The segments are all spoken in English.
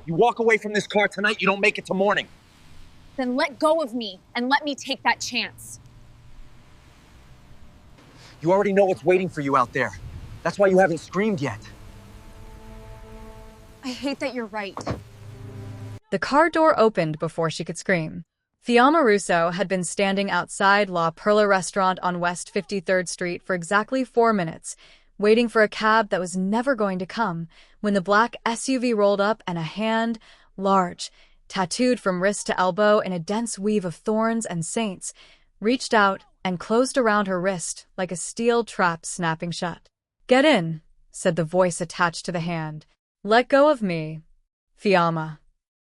You walk away from this car tonight, you don't make it till morning. Then let go of me and let me take that chance. You already know what's waiting for you out there. That's why you haven't screamed yet. I hate that you're right. The car door opened before she could scream. Fiamma Russo had been standing outside La Perla restaurant on West 53rd Street for exactly 4 minutes, waiting for a cab that was never going to come, when the black SUV rolled up and a hand, large, tattooed from wrist to elbow in a dense weave of thorns and saints, reached out and closed around her wrist like a steel trap snapping shut. "Get in," said the voice attached to the hand. "Let go of me, Fiamma."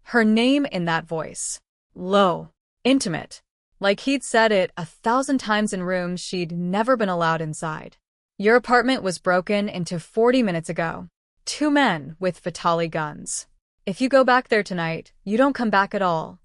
Her name in that voice. Low. Intimate. Like he'd said it 1,000 times in rooms she'd never been allowed inside. "Your apartment was broken into 40 minutes ago. 2 men with Vitale guns. If you go back there tonight, you don't come back at all."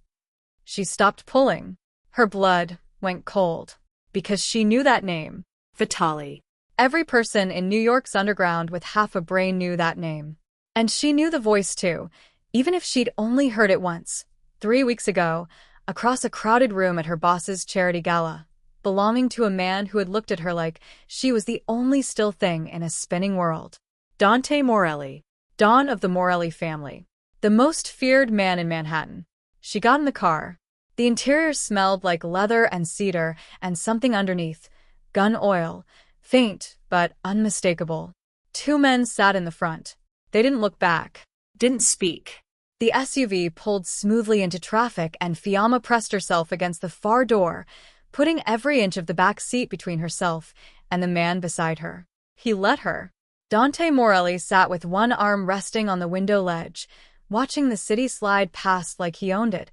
She stopped pulling. Her blood went cold. Because she knew that name. Vitale. Every person in New York's underground with half a brain knew that name. And she knew the voice too, even if she'd only heard it once, 3 weeks ago, across a crowded room at her boss's charity gala, belonging to a man who had looked at her like she was the only still thing in a spinning world. Dante Morelli, Don of the Morelli family, the most feared man in Manhattan. She got in the car. The interior smelled like leather and cedar and something underneath, gun oil, faint but unmistakable. 2 men sat in the front. They didn't look back, didn't speak. The SUV pulled smoothly into traffic and Fiamma pressed herself against the far door, putting every inch of the back seat between herself and the man beside her. He let her. Dante Morelli sat with one arm resting on the window ledge, watching the city slide past like he owned it,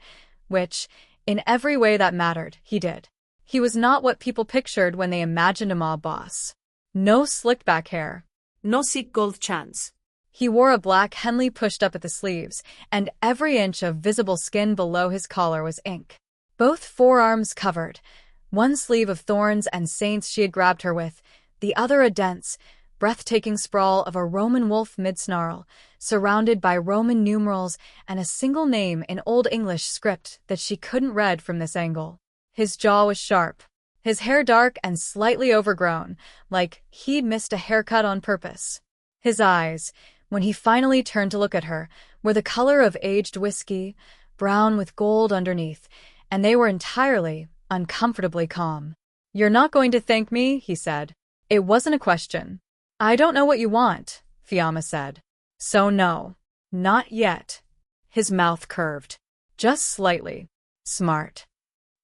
which, in every way that mattered, he did. He was not what people pictured when they imagined a mob boss. No slicked back hair. No sick gold chains. He wore a black Henley pushed up at the sleeves, and every inch of visible skin below his collar was ink. Both forearms covered, one sleeve of thorns and saints she had grabbed her with, the other a dense, breathtaking sprawl of a Roman wolf mid-snarl, surrounded by Roman numerals and a single name in Old English script that she couldn't read from this angle. His jaw was sharp, his hair dark and slightly overgrown, like he'd missed a haircut on purpose. His eyes, when he finally turned to look at her, were the color of aged whiskey, brown with gold underneath, and they were entirely, uncomfortably calm. "You're not going to thank me," he said. It wasn't a question. "I don't know what you want," Fiamma said. "So no. Not yet." His mouth curved. Just slightly. Smart.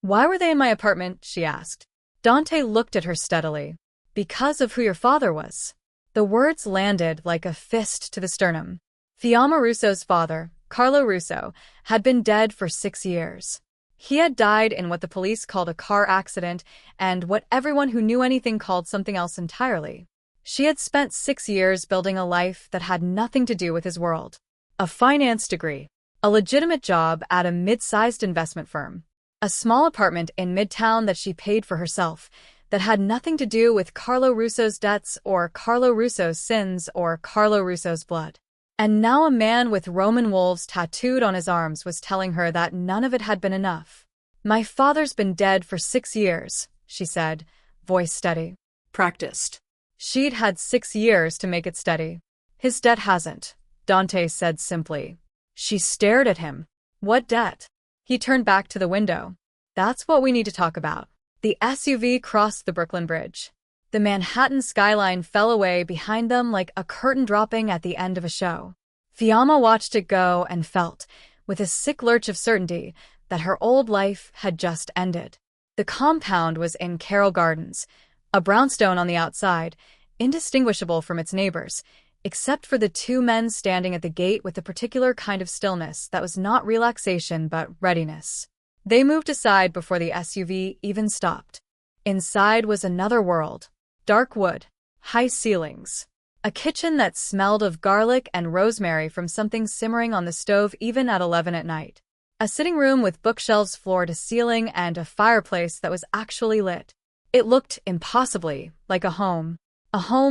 "Why were they in my apartment?" she asked. Dante looked at her steadily. "Because of who your father was." The words landed like a fist to the sternum. Fiamma Russo's father, Carlo Russo, had been dead for 6 years. He had died in what the police called a car accident and what everyone who knew anything called something else entirely. She had spent 6 years building a life that had nothing to do with his world. A finance degree, a legitimate job at a mid-sized investment firm, a small apartment in Midtown that she paid for herself, that had nothing to do with Carlo Russo's debts or Carlo Russo's sins or Carlo Russo's blood. And now a man with Roman wolves tattooed on his arms was telling her that none of it had been enough. "My father's been dead for 6 years, she said, voice steady. Practiced. She'd had 6 years to make it steady. "His debt hasn't," Dante said simply. She stared at him. "What debt?" He turned back to the window. "That's what we need to talk about." The SUV crossed the Brooklyn Bridge. The Manhattan skyline fell away behind them like a curtain dropping at the end of a show. Fiamma watched it go and felt, with a sick lurch of certainty, that her old life had just ended. The compound was in Carroll Gardens, a brownstone on the outside, indistinguishable from its neighbors, except for the 2 men standing at the gate with a particular kind of stillness that was not relaxation but readiness. They moved aside before the SUV even stopped. Inside was another world. Dark wood, high ceilings, a kitchen that smelled of garlic and rosemary from something simmering on the stove even at 11 at night. A sitting room with bookshelves floor to ceiling and a fireplace that was actually lit. It looked impossibly like a home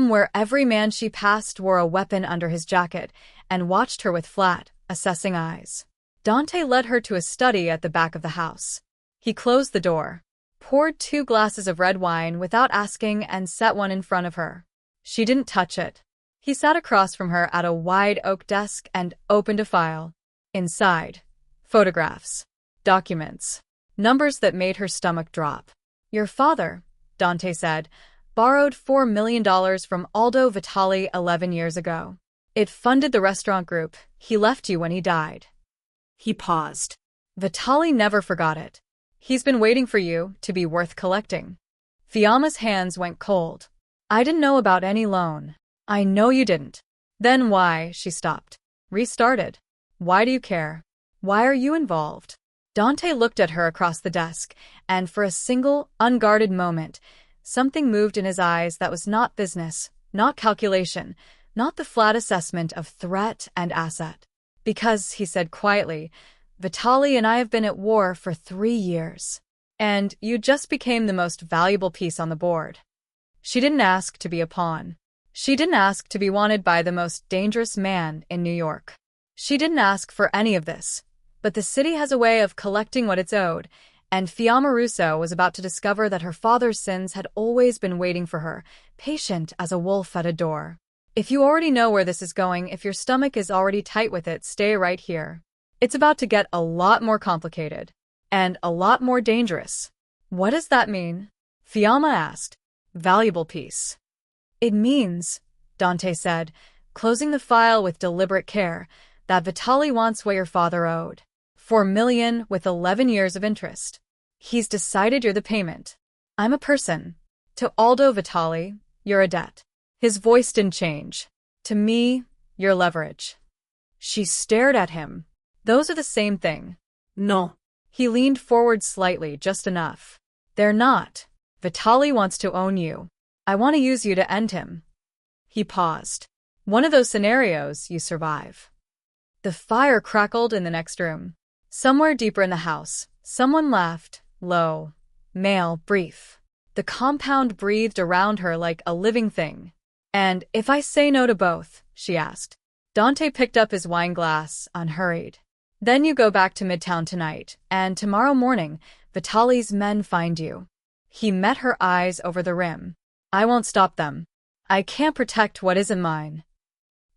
where every man she passed wore a weapon under his jacket and watched her with flat, assessing eyes. Dante led her to a study at the back of the house. He closed the door, poured 2 glasses of red wine without asking, and set one in front of her. She didn't touch it. He sat across from her at a wide oak desk and opened a file. Inside, photographs, documents, numbers that made her stomach drop. Your father, Dante said, borrowed $4 million from Aldo Vitale 11 years ago. It funded the restaurant group. He left you when he died. He paused. Vitale never forgot it. He's been waiting for you to be worth collecting. Fiamma's hands went cold. I didn't know about any loan. I know you didn't. Then why? She stopped. Restarted. Why do you care? Why are you involved? Dante looked at her across the desk, and for a single, unguarded moment, something moved in his eyes that was not business, not calculation, not the flat assessment of threat and asset. Because, he said quietly, Vitale and I have been at war for 3 years. And you just became the most valuable piece on the board. She didn't ask to be a pawn. She didn't ask to be wanted by the most dangerous man in New York. She didn't ask for any of this. But the city has a way of collecting what it's owed, and Fiamma Russo was about to discover that her father's sins had always been waiting for her, patient as a wolf at a door. If you already know where this is going, if your stomach is already tight with it, stay right here. It's about to get a lot more complicated. And a lot more dangerous. What does that mean? Fiamma asked. Valuable piece. It means, Dante said, closing the file with deliberate care, that Vitale wants what your father owed. $4 million with 11 years of interest. He's decided you're the payment. I'm a person. To Aldo Vitale, you're a debt. His voice didn't change. To me, you're leverage. She stared at him. Those are the same thing. No. He leaned forward slightly, just enough. They're not. Vitale wants to own you. I want to use you to end him. He paused. One of those scenarios, you survive. The fire crackled in the next room. Somewhere deeper in the house, someone laughed, low, male, brief. The compound breathed around her like a living thing. And if I say no to both, she asked. Dante picked up his wine glass, unhurried. Then you go back to Midtown tonight, and tomorrow morning, Vitale's men find you. He met her eyes over the rim. I won't stop them. I can't protect what isn't mine.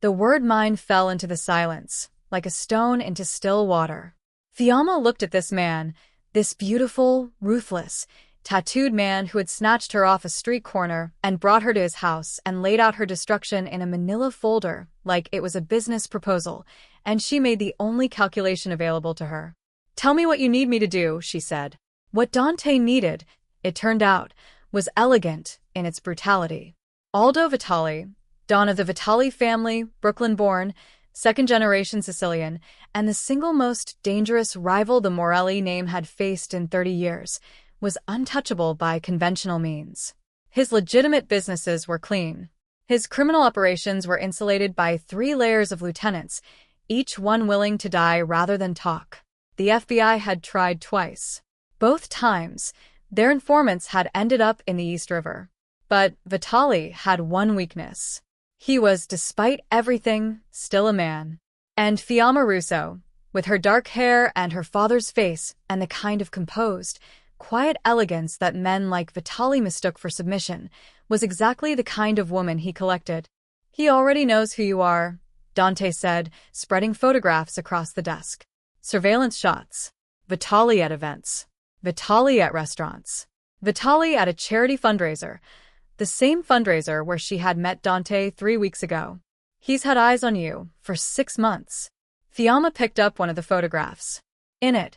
The word mine fell into the silence, like a stone into still water. Fiamma looked at this man, this beautiful, ruthless, tattooed man who had snatched her off a street corner and brought her to his house and laid out her destruction in a manila folder like it was a business proposal, and she made the only calculation available to her. Tell me what you need me to do, she said. What Dante needed, it turned out, was elegant in its brutality. Aldo Vitale, Don of the Vitale family, Brooklyn-born, second-generation Sicilian, and the single most dangerous rival the Morelli name had faced in 30 years, was untouchable by conventional means. His legitimate businesses were clean. His criminal operations were insulated by 3 layers of lieutenants, each one willing to die rather than talk. The FBI had tried twice. Both times, their informants had ended up in the East River. But Vitale had one weakness. He was, despite everything, still a man. And Fiamma Russo, with her dark hair and her father's face and the kind of composed, quiet elegance that men like Vitale mistook for submission, was exactly the kind of woman he collected. He already knows who you are, Dante said, spreading photographs across the desk. Surveillance shots. Vitale at events. Vitale at restaurants. Vitale at a charity fundraiser. The same fundraiser where she had met Dante 3 weeks ago. He's had eyes on you for 6 months. Fiamma picked up one of the photographs. In it,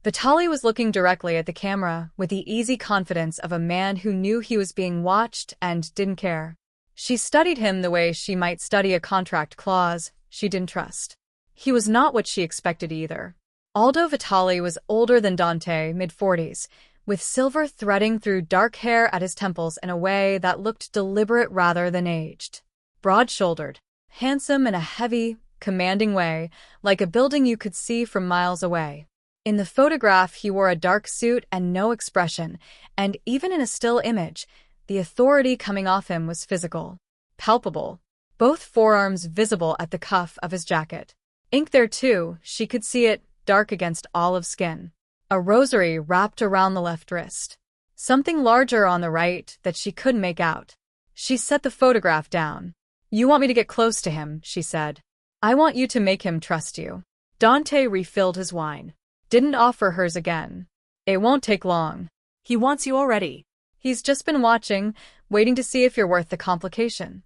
Vitale was looking directly at the camera with the easy confidence of a man who knew he was being watched and didn't care. She studied him the way she might study a contract clause she didn't trust. He was not what she expected either. Aldo Vitale was older than Dante, mid-40s, with silver threading through dark hair at his temples in a way that looked deliberate rather than aged. Broad-shouldered, handsome in a heavy, commanding way, like a building you could see from miles away. In the photograph, he wore a dark suit and no expression, and even in a still image, the authority coming off him was physical, palpable, both forearms visible at the cuff of his jacket. Ink there too, she could see it, dark against olive skin. A rosary wrapped around the left wrist. Something larger on the right that she couldn't make out. She set the photograph down. "You want me to get close to him," she said. "I want you to make him trust you." Dante refilled his wine. Didn't offer hers again. "It won't take long. He wants you already." He's just been watching, waiting to see if you're worth the complication.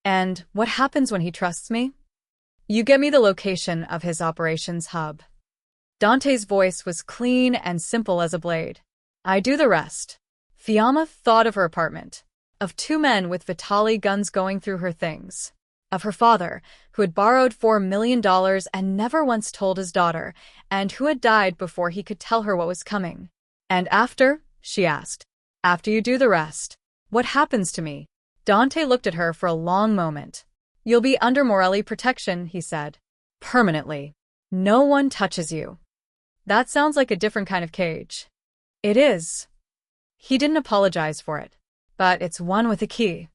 "And what happens when he trusts me?" "You get me the location of his operations hub." Dante's voice was clean and simple as a blade. "I do the rest." Fiamma thought of her apartment, of two men with Vitale guns going through her things, of her father, who had borrowed $4 million and never once told his daughter, and who had died before he could tell her what was coming. "And after?" she asked. "After you do the rest, what happens to me?" Dante looked at her for a long moment. "You'll be under Morelli protection," he said. "Permanently. No one touches you." "That sounds like a different kind of cage." "It is." He didn't apologize for it. "But it's one with a key."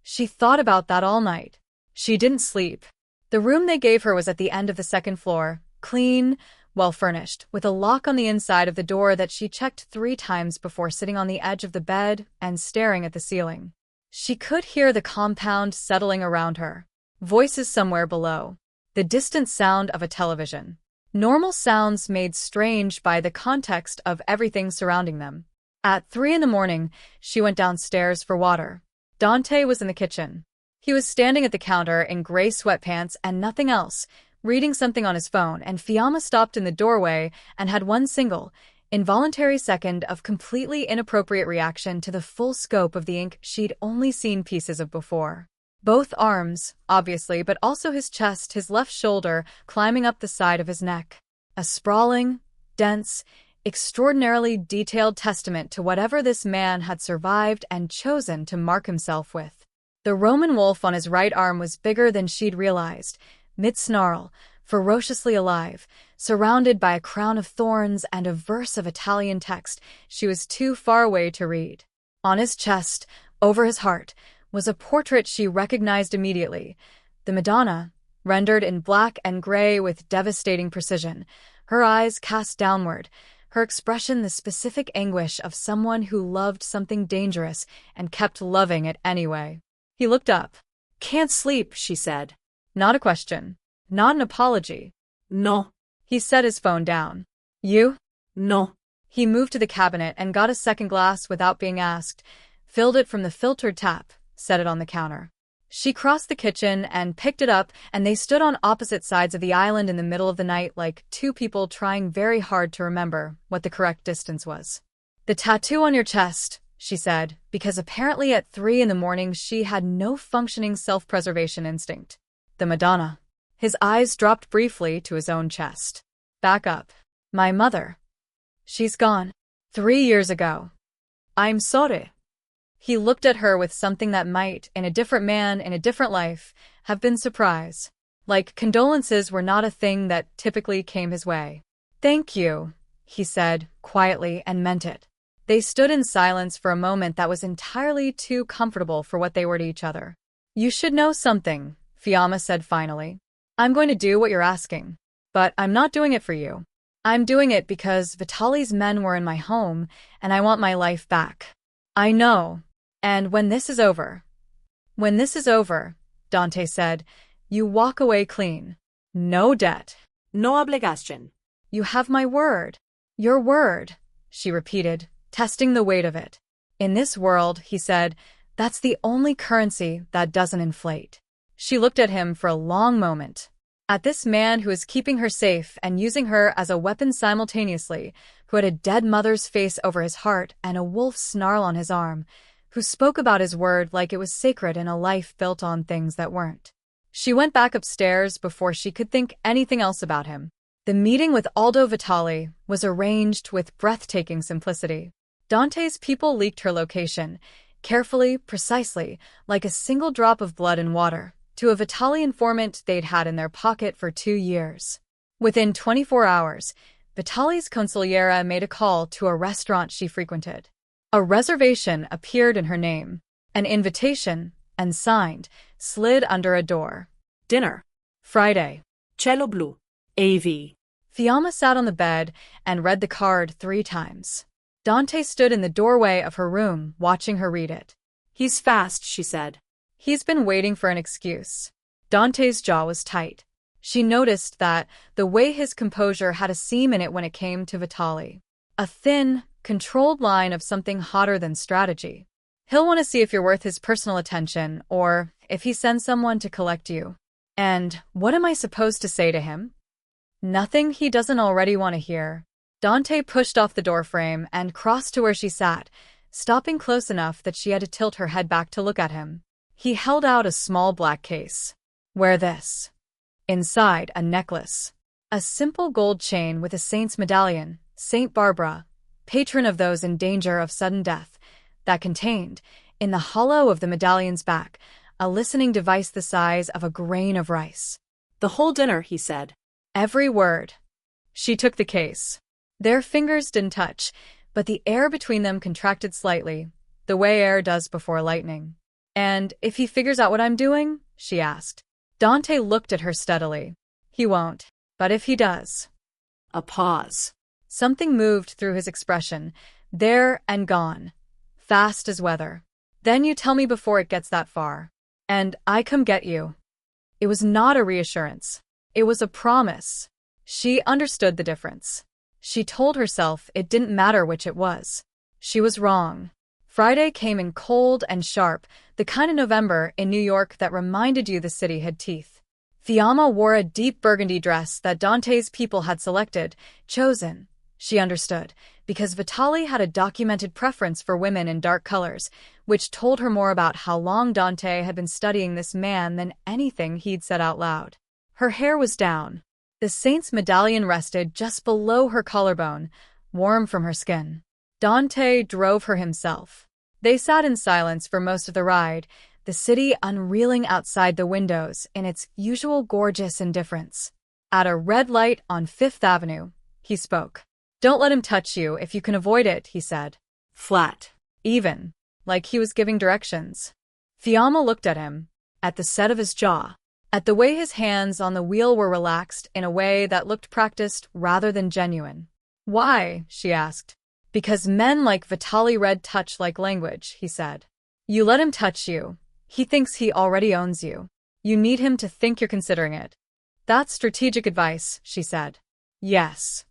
She thought about that all night. She didn't sleep. The room they gave her was at the end of the second floor, clean, well-furnished, with a lock on the inside of the door that she checked 3 times before sitting on the edge of the bed and staring at the ceiling. She could hear the compound settling around her. Voices somewhere below. The distant sound of a television. Normal sounds made strange by the context of everything surrounding them. At 3 in the morning, she went downstairs for water. Dante was in the kitchen. He was standing at the counter in gray sweatpants and nothing else, reading something on his phone, and Fiamma stopped in the doorway and had one single, involuntary second of completely inappropriate reaction to the full scope of the ink she'd only seen pieces of before. Both arms, obviously, but also his chest, his left shoulder, climbing up the side of his neck. A sprawling, dense, extraordinarily detailed testament to whatever this man had survived and chosen to mark himself with. The Roman wolf on his right arm was bigger than she'd realized, mid-snarl, ferociously alive, surrounded by a crown of thorns and a verse of Italian text she was too far away to read. On his chest, over his heart, was a portrait she recognized immediately, the Madonna, rendered in black and gray with devastating precision, her eyes cast downward, her expression the specific anguish of someone who loved something dangerous and kept loving it anyway. He looked up. "Can't sleep," she said. Not a question. Not an apology. No. He set his phone down. "You?" No. He moved to the cabinet and got a second glass without being asked, filled it from the filtered tap, set it on the counter. She crossed the kitchen and picked it up, and they stood on opposite sides of the island in the middle of the night like two people trying very hard to remember what the correct distance was. "The tattoo on your chest," she said, because apparently at 3 in the morning she had no functioning self-preservation instinct. "The Madonna." His eyes dropped briefly to his own chest. "Back up. My mother. She's gone. 3 years ago." "I'm sorry." He looked at her with something that might, in a different man, in a different life, have been surprise. Like condolences were not a thing that typically came his way. "Thank you," he said, quietly, and meant it. They stood in silence for a moment that was entirely too comfortable for what they were to each other. "You should know something," Fiamma said finally. "I'm going to do what you're asking. But I'm not doing it for you. I'm doing it because Vitale's men were in my home, and I want my life back. I know. And when this is over..." "When this is over," Dante said, "you walk away clean. No debt. No obligación." "You have my word." "Your word," she repeated, testing the weight of it. "In this world," he said, "that's the only currency that doesn't inflate." She looked at him for a long moment. At this man who was keeping her safe and using her as a weapon simultaneously, who had a dead mother's face over his heart and a wolf's snarl on his arm, who spoke about his word like it was sacred in a life built on things that weren't. She went back upstairs before she could think anything else about him. The meeting with Aldo Vitale was arranged with breathtaking simplicity. Dante's people leaked her location, carefully, precisely, like a single drop of blood in water, to a Vitale informant they'd had in their pocket for 2 years. Within 24 hours, Vitale's consigliera made a call to a restaurant she frequented. A reservation appeared in her name. An invitation, and signed, slid under a door. Dinner. Friday. Cielo blu. AV. Fiamma sat on the bed and read the card 3 times. Dante stood in the doorway of her room, watching her read it. He's fast, she said. He's been waiting for an excuse. Dante's jaw was tight. She noticed that the way his composure had a seam in it when it came to Vitale. A thin, controlled line of something hotter than strategy. He'll want to see if you're worth his personal attention, or if he sends someone to collect you. And what am I supposed to say to him? Nothing he doesn't already want to hear. Dante pushed off the doorframe and crossed to where she sat, stopping close enough that she had to tilt her head back to look at him. He held out a small black case. Wear this. Inside, a necklace. A simple gold chain with a saint's medallion, Saint Barbara, patron of those in danger of sudden death, that contained, in the hollow of the medallion's back, a listening device the size of a grain of rice. The whole dinner, he said. Every word. She took the case. Their fingers didn't touch, but the air between them contracted slightly, the way air does before lightning. And if he figures out what I'm doing? She asked. Dante looked at her steadily. He won't. But if he does? A pause. Something moved through his expression, there and gone, fast as weather. Then you tell me before it gets that far. And I come get you. It was not a reassurance. It was a promise. She understood the difference. She told herself it didn't matter which it was. She was wrong. Friday came in cold and sharp, the kind of November in New York that reminded you the city had teeth. Fiamma wore a deep burgundy dress that Dante's people had selected, chosen. She understood, because Vitale had a documented preference for women in dark colors, which told her more about how long Dante had been studying this man than anything he'd said out loud. Her hair was down. The saint's medallion rested just below her collarbone, warm from her skin. Dante drove her himself. They sat in silence for most of the ride, the city unreeling outside the windows in its usual gorgeous indifference. At a red light on Fifth Avenue, he spoke. Don't let him touch you if you can avoid it, he said. Flat. Even, like he was giving directions. Fiamma looked at him, at the set of his jaw, at the way his hands on the wheel were relaxed in a way that looked practiced rather than genuine. Why? She asked. Because men like Vitale read touch like language, he said. You let him touch you. He thinks he already owns you. You need him to think you're considering it. That's strategic advice, she said. Yes.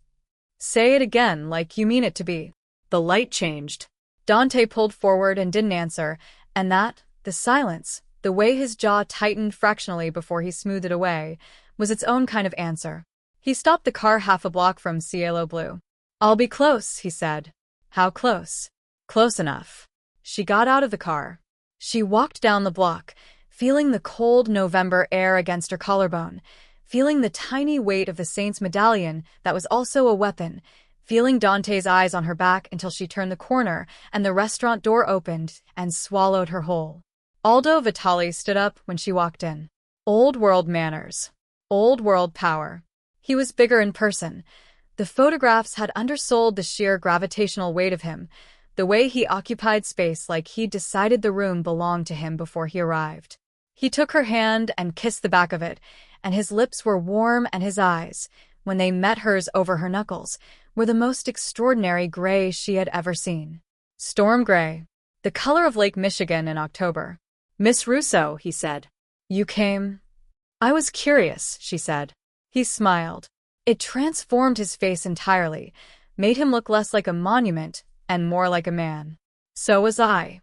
Say it again like you mean it to be. The light changed. Dante pulled forward and didn't answer, and that, the silence, the way his jaw tightened fractionally before he smoothed it away, was its own kind of answer. He stopped the car half a block from Cielo Blue. I'll be close, he said. How close? Close enough. She got out of the car. She walked down the block, feeling the cold November air against her collarbone, feeling the tiny weight of the saint's medallion that was also a weapon, feeling Dante's eyes on her back until she turned the corner and the restaurant door opened and swallowed her whole. Aldo Vitale stood up when she walked in. Old world manners. Old world power. He was bigger in person. The photographs had undersold the sheer gravitational weight of him, the way he occupied space like he'd decided the room belonged to him before he arrived. He took her hand and kissed the back of it, and his lips were warm and his eyes, when they met hers over her knuckles, were the most extraordinary gray she had ever seen. Storm gray. The color of Lake Michigan in October. Miss Russo, he said. You came? I was curious, she said. He smiled. It transformed his face entirely, made him look less like a monument and more like a man. So was I.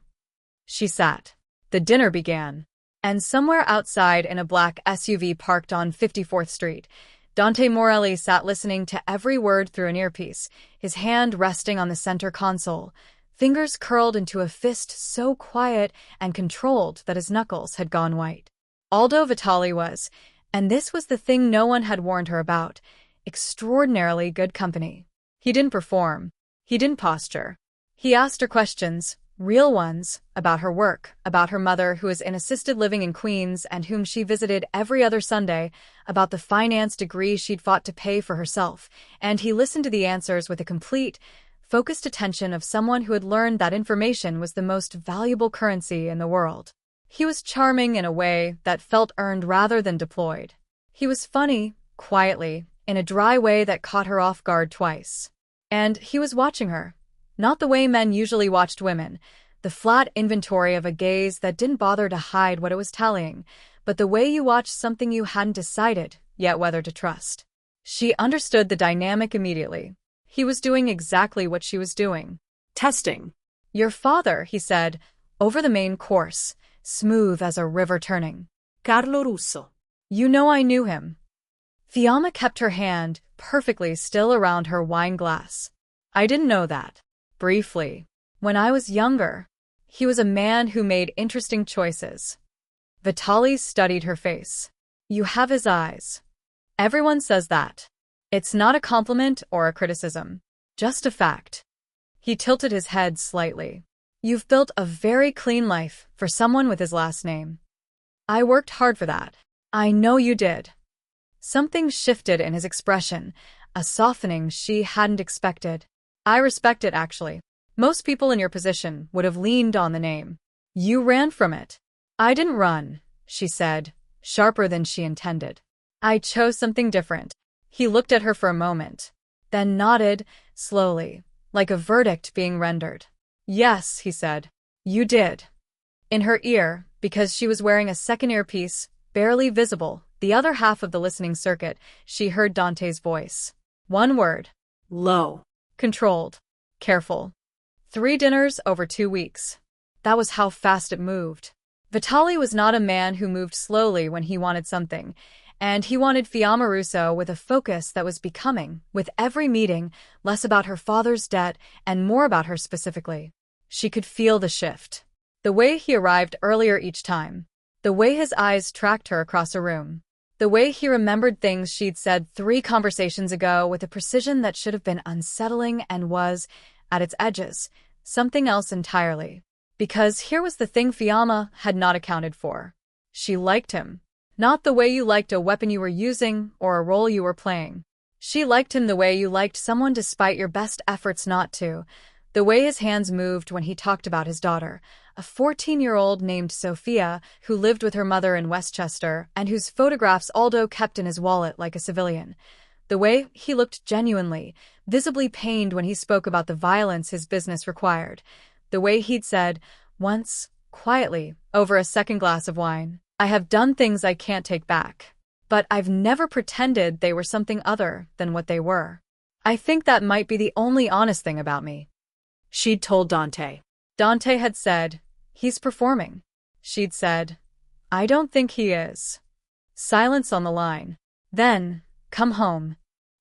She sat. The dinner began. And somewhere outside in a black SUV parked on 54th Street, Dante Morelli sat listening to every word through an earpiece, his hand resting on the center console, fingers curled into a fist so quiet and controlled that his knuckles had gone white. Aldo Vitale was, and this was the thing no one had warned her about, extraordinarily good company. He didn't perform. He didn't posture. He asked her questions, real ones, about her work, about her mother who was in assisted living in Queens and whom she visited every other Sunday, about the finance degree she'd fought to pay for herself, and he listened to the answers with a complete, focused attention of someone who had learned that information was the most valuable currency in the world. He was charming in a way that felt earned rather than deployed. He was funny, quietly, in a dry way that caught her off guard twice. And he was watching her. Not the way men usually watched women, the flat inventory of a gaze that didn't bother to hide what it was telling, but the way you watched something you hadn't decided yet whether to trust. She understood the dynamic immediately. He was doing exactly what she was doing. Testing. Your father, he said, over the main course, smooth as a river turning. Carlo Russo. You know I knew him. Fiamma kept her hand perfectly still around her wine glass. I didn't know that. Briefly. When I was younger, he was a man who made interesting choices. Vitale studied her face. You have his eyes. Everyone says that. It's not a compliment or a criticism. Just a fact. He tilted his head slightly. You've built a very clean life for someone with his last name. I worked hard for that. I know you did. Something shifted in his expression, a softening she hadn't expected. I respect it, actually. Most people in your position would have leaned on the name. You ran from it. I didn't run, she said, sharper than she intended. I chose something different. He looked at her for a moment, then nodded, slowly, like a verdict being rendered. Yes, he said. You did. In her ear, because she was wearing a second earpiece, barely visible, the other half of the listening circuit, she heard Dante's voice. One word. Low. Controlled. Careful. 3 dinners over 2 weeks. That was how fast it moved. Vitale was not a man who moved slowly when he wanted something, and he wanted Fiamma Russo with a focus that was becoming, with every meeting, less about her father's debt and more about her specifically. She could feel the shift. The way he arrived earlier each time. The way his eyes tracked her across a room. The way he remembered things she'd said 3 conversations ago with a precision that should have been unsettling and was, at its edges, something else entirely. Because here was the thing Fiamma had not accounted for. She liked him. Not the way you liked a weapon you were using or a role you were playing. She liked him the way you liked someone despite your best efforts not to. The way his hands moved when he talked about his daughter, a 14-year-old named Sophia who lived with her mother in Westchester and whose photographs Aldo kept in his wallet like a civilian. The way he looked genuinely, visibly pained when he spoke about the violence his business required. The way he'd said, once, quietly, over a second glass of wine, I have done things I can't take back. But I've never pretended they were something other than what they were. I think that might be the only honest thing about me. She'd told Dante. Dante had said, he's performing. She'd said, I don't think he is. Silence on the line. Then, come home.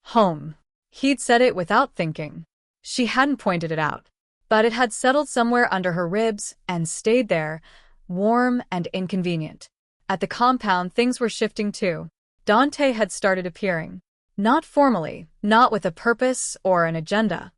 Home. He'd said it without thinking. She hadn't pointed it out. But it had settled somewhere under her ribs and stayed there, warm and inconvenient. At the compound, things were shifting too. Dante had started appearing. Not formally, not with a purpose or an agenda.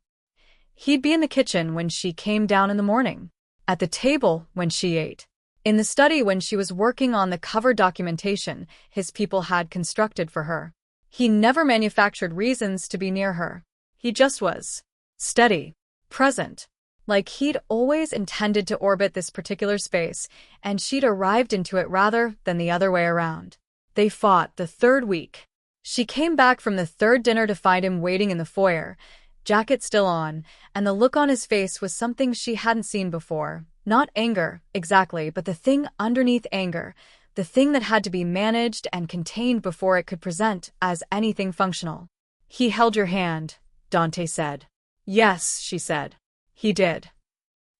He'd be in the kitchen when she came down in the morning, at the table when she ate, in the study when she was working on the cover documentation his people had constructed for her. He never manufactured reasons to be near her. He just was. Steady. Present. Like he'd always intended to orbit this particular space, and she'd arrived into it rather than the other way around. They fought the 3rd week. She came back from the 3rd dinner to find him waiting in the foyer, jacket still on, and the look on his face was something she hadn't seen before. Not anger, exactly, but the thing underneath anger, the thing that had to be managed and contained before it could present as anything functional. He held your hand, Dante said. Yes, she said. He did.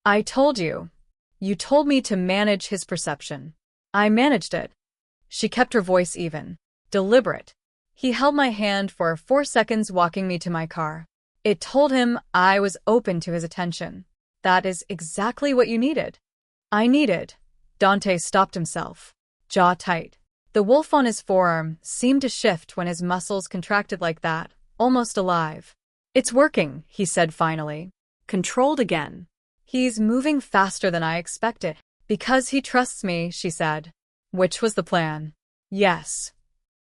I told you. You told me to manage his perception. I managed it. She kept her voice even, deliberate. He held my hand for 4 seconds, walking me to my car. It told him I was open to his attention. That is exactly what you needed. I needed. Dante stopped himself, jaw tight. The wolf on his forearm seemed to shift when his muscles contracted like that, almost alive. It's working, he said finally. Controlled again. He's moving faster than I expected. Because he trusts me, she said. Which was the plan? Yes.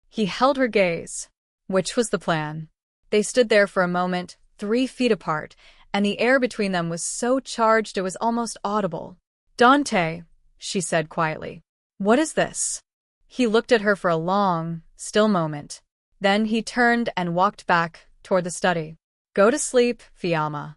He held her gaze. Which was the plan? They stood there for a moment, 3 feet apart, and the air between them was so charged it was almost audible. Dante, she said quietly. What is this? He looked at her for a long, still moment. Then he turned and walked back toward the study. Go to sleep, Fiamma.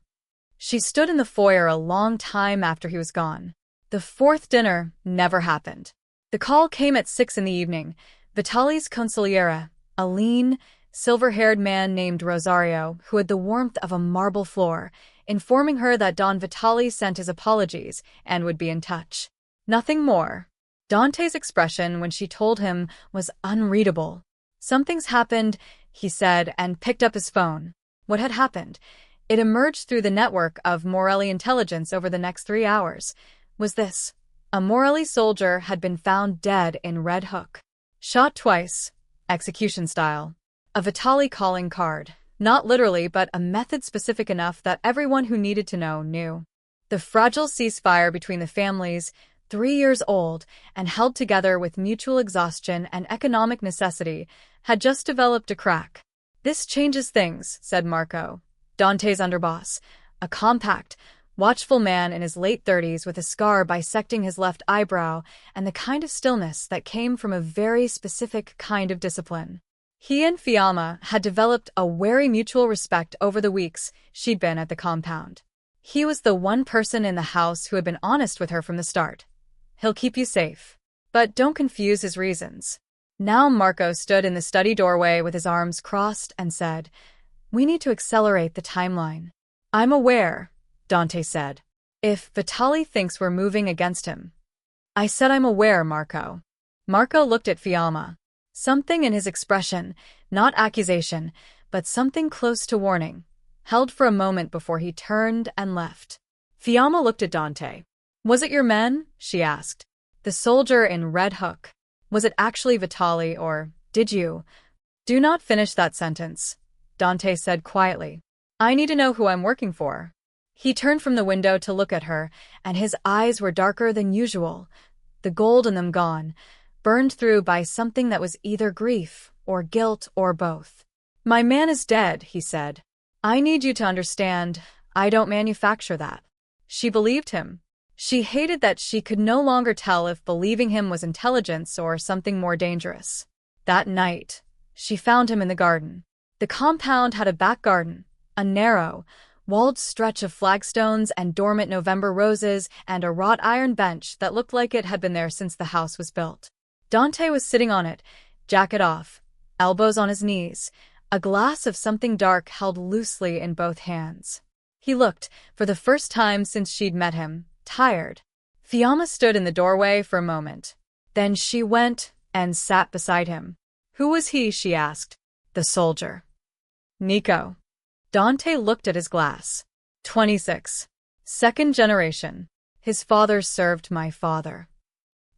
She stood in the foyer a long time after he was gone. The fourth dinner never happened. The call came at 6 in the evening. Vitale's consigliere, a lean, silver-haired man named Rosario, who had the warmth of a marble floor, informing her that Don Vitale sent his apologies and would be in touch. Nothing more. Dante's expression when she told him was unreadable. Something's happened, he said, and picked up his phone. What had happened? It emerged through the network of Morelli intelligence over the next 3 hours. Was this? A Morelli soldier had been found dead in Red Hook. Shot twice, execution style. A Vitale calling card. Not literally, but a method specific enough that everyone who needed to know knew. The fragile ceasefire between the families, 3 years old, and held together with mutual exhaustion and economic necessity, had just developed a crack. This changes things, said Marco, Dante's underboss, a compact, watchful man in his late 30s with a scar bisecting his left eyebrow and the kind of stillness that came from a very specific kind of discipline. He and Fiamma had developed a wary mutual respect over the weeks she'd been at the compound. He was the one person in the house who had been honest with her from the start. He'll keep you safe. But don't confuse his reasons. Now Marco stood in the study doorway with his arms crossed and said, "We need to accelerate the timeline." "I'm aware," Dante said. "If Vitale thinks we're moving against him." "I said I'm aware, Marco." Marco looked at Fiamma. Something in his expression, not accusation, but something close to warning, held for a moment before he turned and left. Fiamma looked at Dante. "Was it your men?" she asked. "The soldier in Red Hook. Was it actually Vitale, or did you—" "Do not finish that sentence," Dante said quietly. "I need to know who I'm working for." He turned from the window to look at her, and his eyes were darker than usual, the gold in them gone, burned through by something that was either grief or guilt or both. "My man is dead," he said. "I need you to understand, I don't manufacture that." She believed him. She hated that she could no longer tell if believing him was intelligence or something more dangerous. That night, she found him in the garden. The compound had a back garden, a narrow, walled stretch of flagstones and dormant November roses and a wrought iron bench that looked like it had been there since the house was built. Dante was sitting on it, jacket off, elbows on his knees, a glass of something dark held loosely in both hands. He looked, for the first time since she'd met him, tired. Fiamma stood in the doorway for a moment. Then she went and sat beside him. "Who was he?" she asked. "The soldier." "Nico." Dante looked at his glass. 26. Second generation. His father served my father.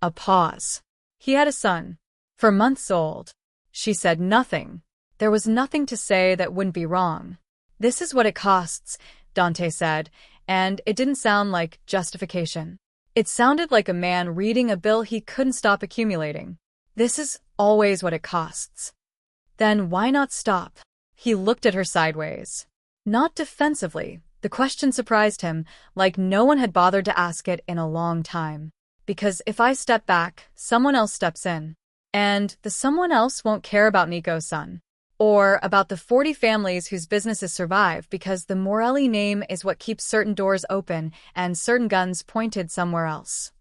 A pause. He had a son. For months old. She said nothing. There was nothing to say that wouldn't be wrong. "This is what it costs," Dante said, and it didn't sound like justification. It sounded like a man reading a bill he couldn't stop accumulating. "This is always what it costs." "Then why not stop?" He looked at her sideways. Not defensively. The question surprised him, like no one had bothered to ask it in a long time. "Because if I step back, someone else steps in. And the someone else won't care about Nico's son. Or about the 40 families whose businesses survive because the Morelli name is what keeps certain doors open and certain guns pointed somewhere else."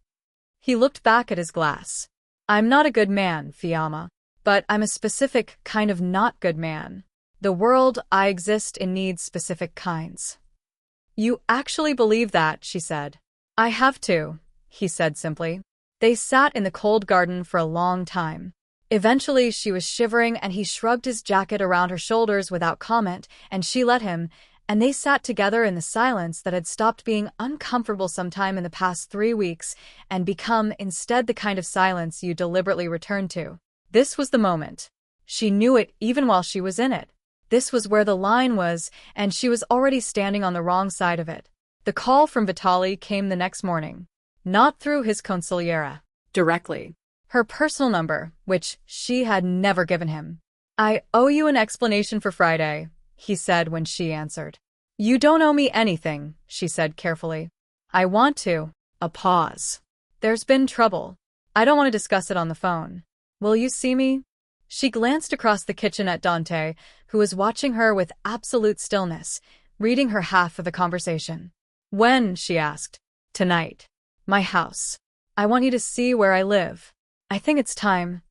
He looked back at his glass. "I'm not a good man, Fiamma. But I'm a specific kind of not good man. The world I exist in needs specific kinds." "You actually believe that," she said. "I have to," he said simply. They sat in the cold garden for a long time. Eventually she was shivering and he shrugged his jacket around her shoulders without comment, and she let him, and they sat together in the silence that had stopped being uncomfortable sometime in the past 3 weeks and become instead the kind of silence you deliberately return to. This was the moment. She knew it even while she was in it. This was where the line was, and she was already standing on the wrong side of it. The call from Vitale came the next morning. Not through his consigliere. Directly. Her personal number, which she had never given him. "I owe you an explanation for Friday," he said when she answered. "You don't owe me anything," she said carefully. "I want to." A pause. "There's been trouble. I don't want to discuss it on the phone. Will you see me?" She glanced across the kitchen at Dante, who was watching her with absolute stillness, reading her half of the conversation. When? She asked. Tonight. My house. I want you to see where I live. I think it's time.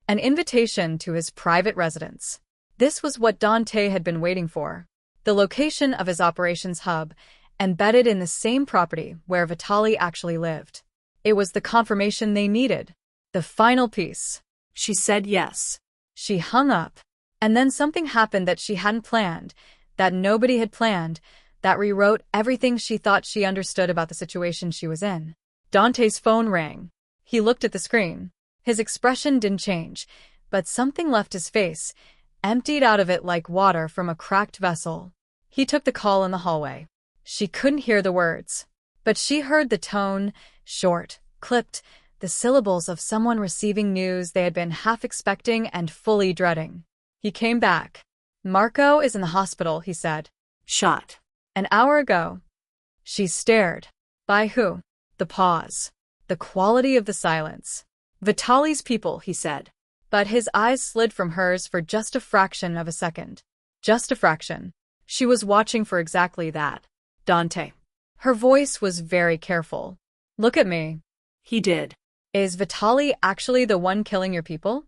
An invitation to his private residence. This was what Dante had been waiting for. The location of his operations hub, embedded in the same property where Vitale actually lived. It was the confirmation they needed. The final piece. She said yes. She hung up. And then something happened that she hadn't planned, that nobody had planned, that rewrote everything she thought she understood about the situation she was in. Dante's phone rang. He looked at the screen. His expression didn't change, but something left his face, emptied out of it like water from a cracked vessel. He took the call in the hallway. She couldn't hear the words, but she heard the tone, short, clipped, the syllables of someone receiving news they had been half expecting and fully dreading. He came back. Marco is in the hospital, he said. Shot. An hour ago. She stared. By who? The pause. The quality of the silence. Vitale's people, he said. But his eyes slid from hers for just a fraction of a second. Just a fraction. She was watching for exactly that. Dante. Her voice was very careful. Look at me. He did. Is Vitale actually the one killing your people?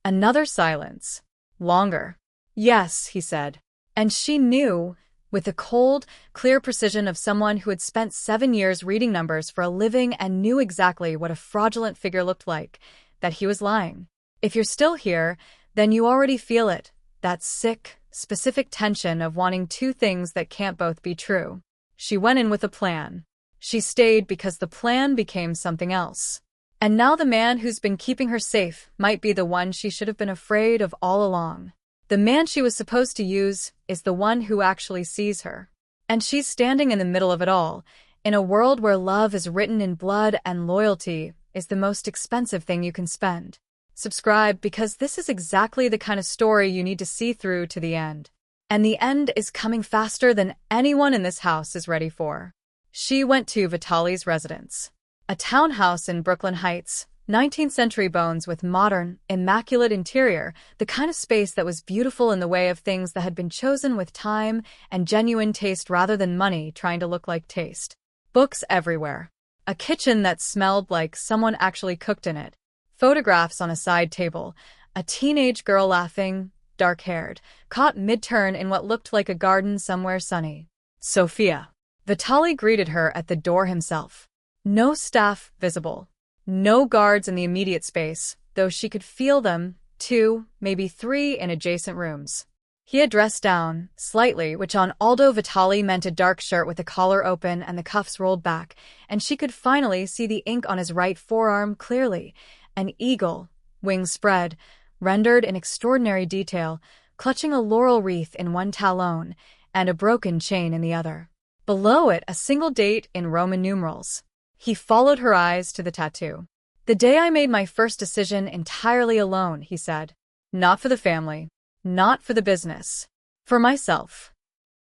Another silence. Longer. Yes, he said. And she knew, with the cold, clear precision of someone who had spent 7 years reading numbers for a living and knew exactly what a fraudulent figure looked like, that he was lying. If you're still here, then you already feel it, that sick, specific tension of wanting two things that can't both be true. She went in with a plan. She stayed because the plan became something else. And now the man who's been keeping her safe might be the one she should have been afraid of all along. The man she was supposed to use is the one who actually sees her. And she's standing in the middle of it all, in a world where love is written in blood and loyalty is the most expensive thing you can spend. Subscribe because this is exactly the kind of story you need to see through to the end. And the end is coming faster than anyone in this house is ready for. She went to Vitale's residence. A townhouse in Brooklyn Heights, 19th century bones with modern, immaculate interior, the kind of space that was beautiful in the way of things that had been chosen with time and genuine taste rather than money trying to look like taste. Books everywhere. A kitchen that smelled like someone actually cooked in it. Photographs on a side table. A teenage girl laughing, dark-haired, caught mid-turn in what looked like a garden somewhere sunny. Sophia. Vitale greeted her at the door himself. No staff visible. No guards in the immediate space, though she could feel them, 2, maybe 3 in adjacent rooms. He had dressed down, slightly, which on Aldo Vitale meant a dark shirt with the collar open and the cuffs rolled back, and she could finally see the ink on his right forearm clearly. An eagle, wings spread, rendered in extraordinary detail, clutching a laurel wreath in one talon and a broken chain in the other. Below it, a single date in Roman numerals. He followed her eyes to the tattoo. The day I made my first decision entirely alone, he said. Not for the family. Not for the business. For myself.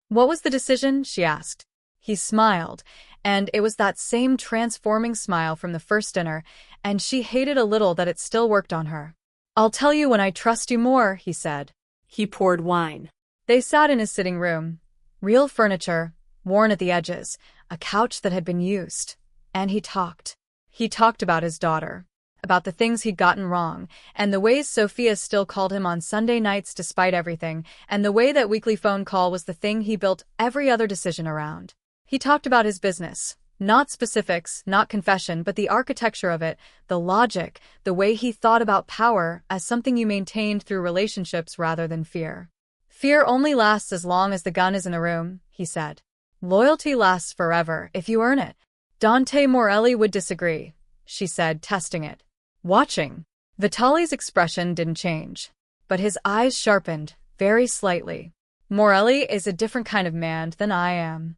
What was the decision? She asked. He smiled, and it was that same transforming smile from the first dinner, and she hated a little that it still worked on her. I'll tell you when I trust you more, he said. He poured wine. They sat in his sitting room. Real furniture, worn at the edges, a couch that had been used. And he talked. He talked about his daughter, about the things he'd gotten wrong, and the ways Sophia still called him on Sunday nights despite everything, and the way that weekly phone call was the thing he built every other decision around. He talked about his business. Not specifics, not confession, but the architecture of it, the logic, the way he thought about power as something you maintained through relationships rather than fear. Fear only lasts as long as the gun is in the room, he said. Loyalty lasts forever if you earn it. Dante Morelli would disagree, she said, testing it. Watching. Vitale's expression didn't change, but his eyes sharpened, very slightly. Morelli is a different kind of man than I am.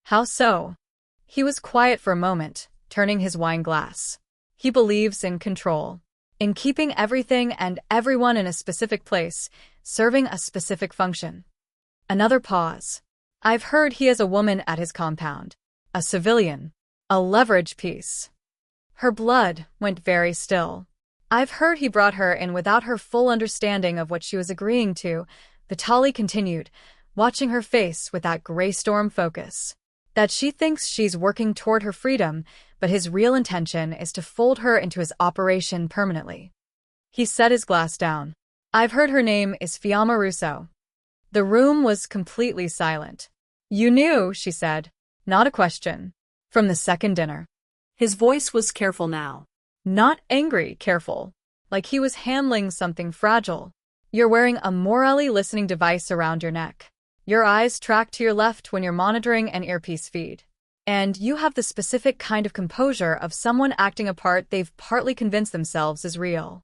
How so? He was quiet for a moment, turning his wine glass. He believes in control, in keeping everything and everyone in a specific place, serving a specific function. Another pause. I've heard he has a woman at his compound. A civilian. A leverage piece. Her blood went very still. I've heard he brought her in without her full understanding of what she was agreeing to, Vitale continued, watching her face with that gray storm focus. That she thinks she's working toward her freedom, but his real intention is to fold her into his operation permanently. He set his glass down. I've heard her name is Fiamma Russo. The room was completely silent. You knew, she said. Not a question. From the second dinner. His voice was careful now. Not angry, careful. Like he was handling something fragile. You're wearing a Morelli listening device around your neck. Your eyes track to your left when you're monitoring an earpiece feed. And you have the specific kind of composure of someone acting a part they've partly convinced themselves is real.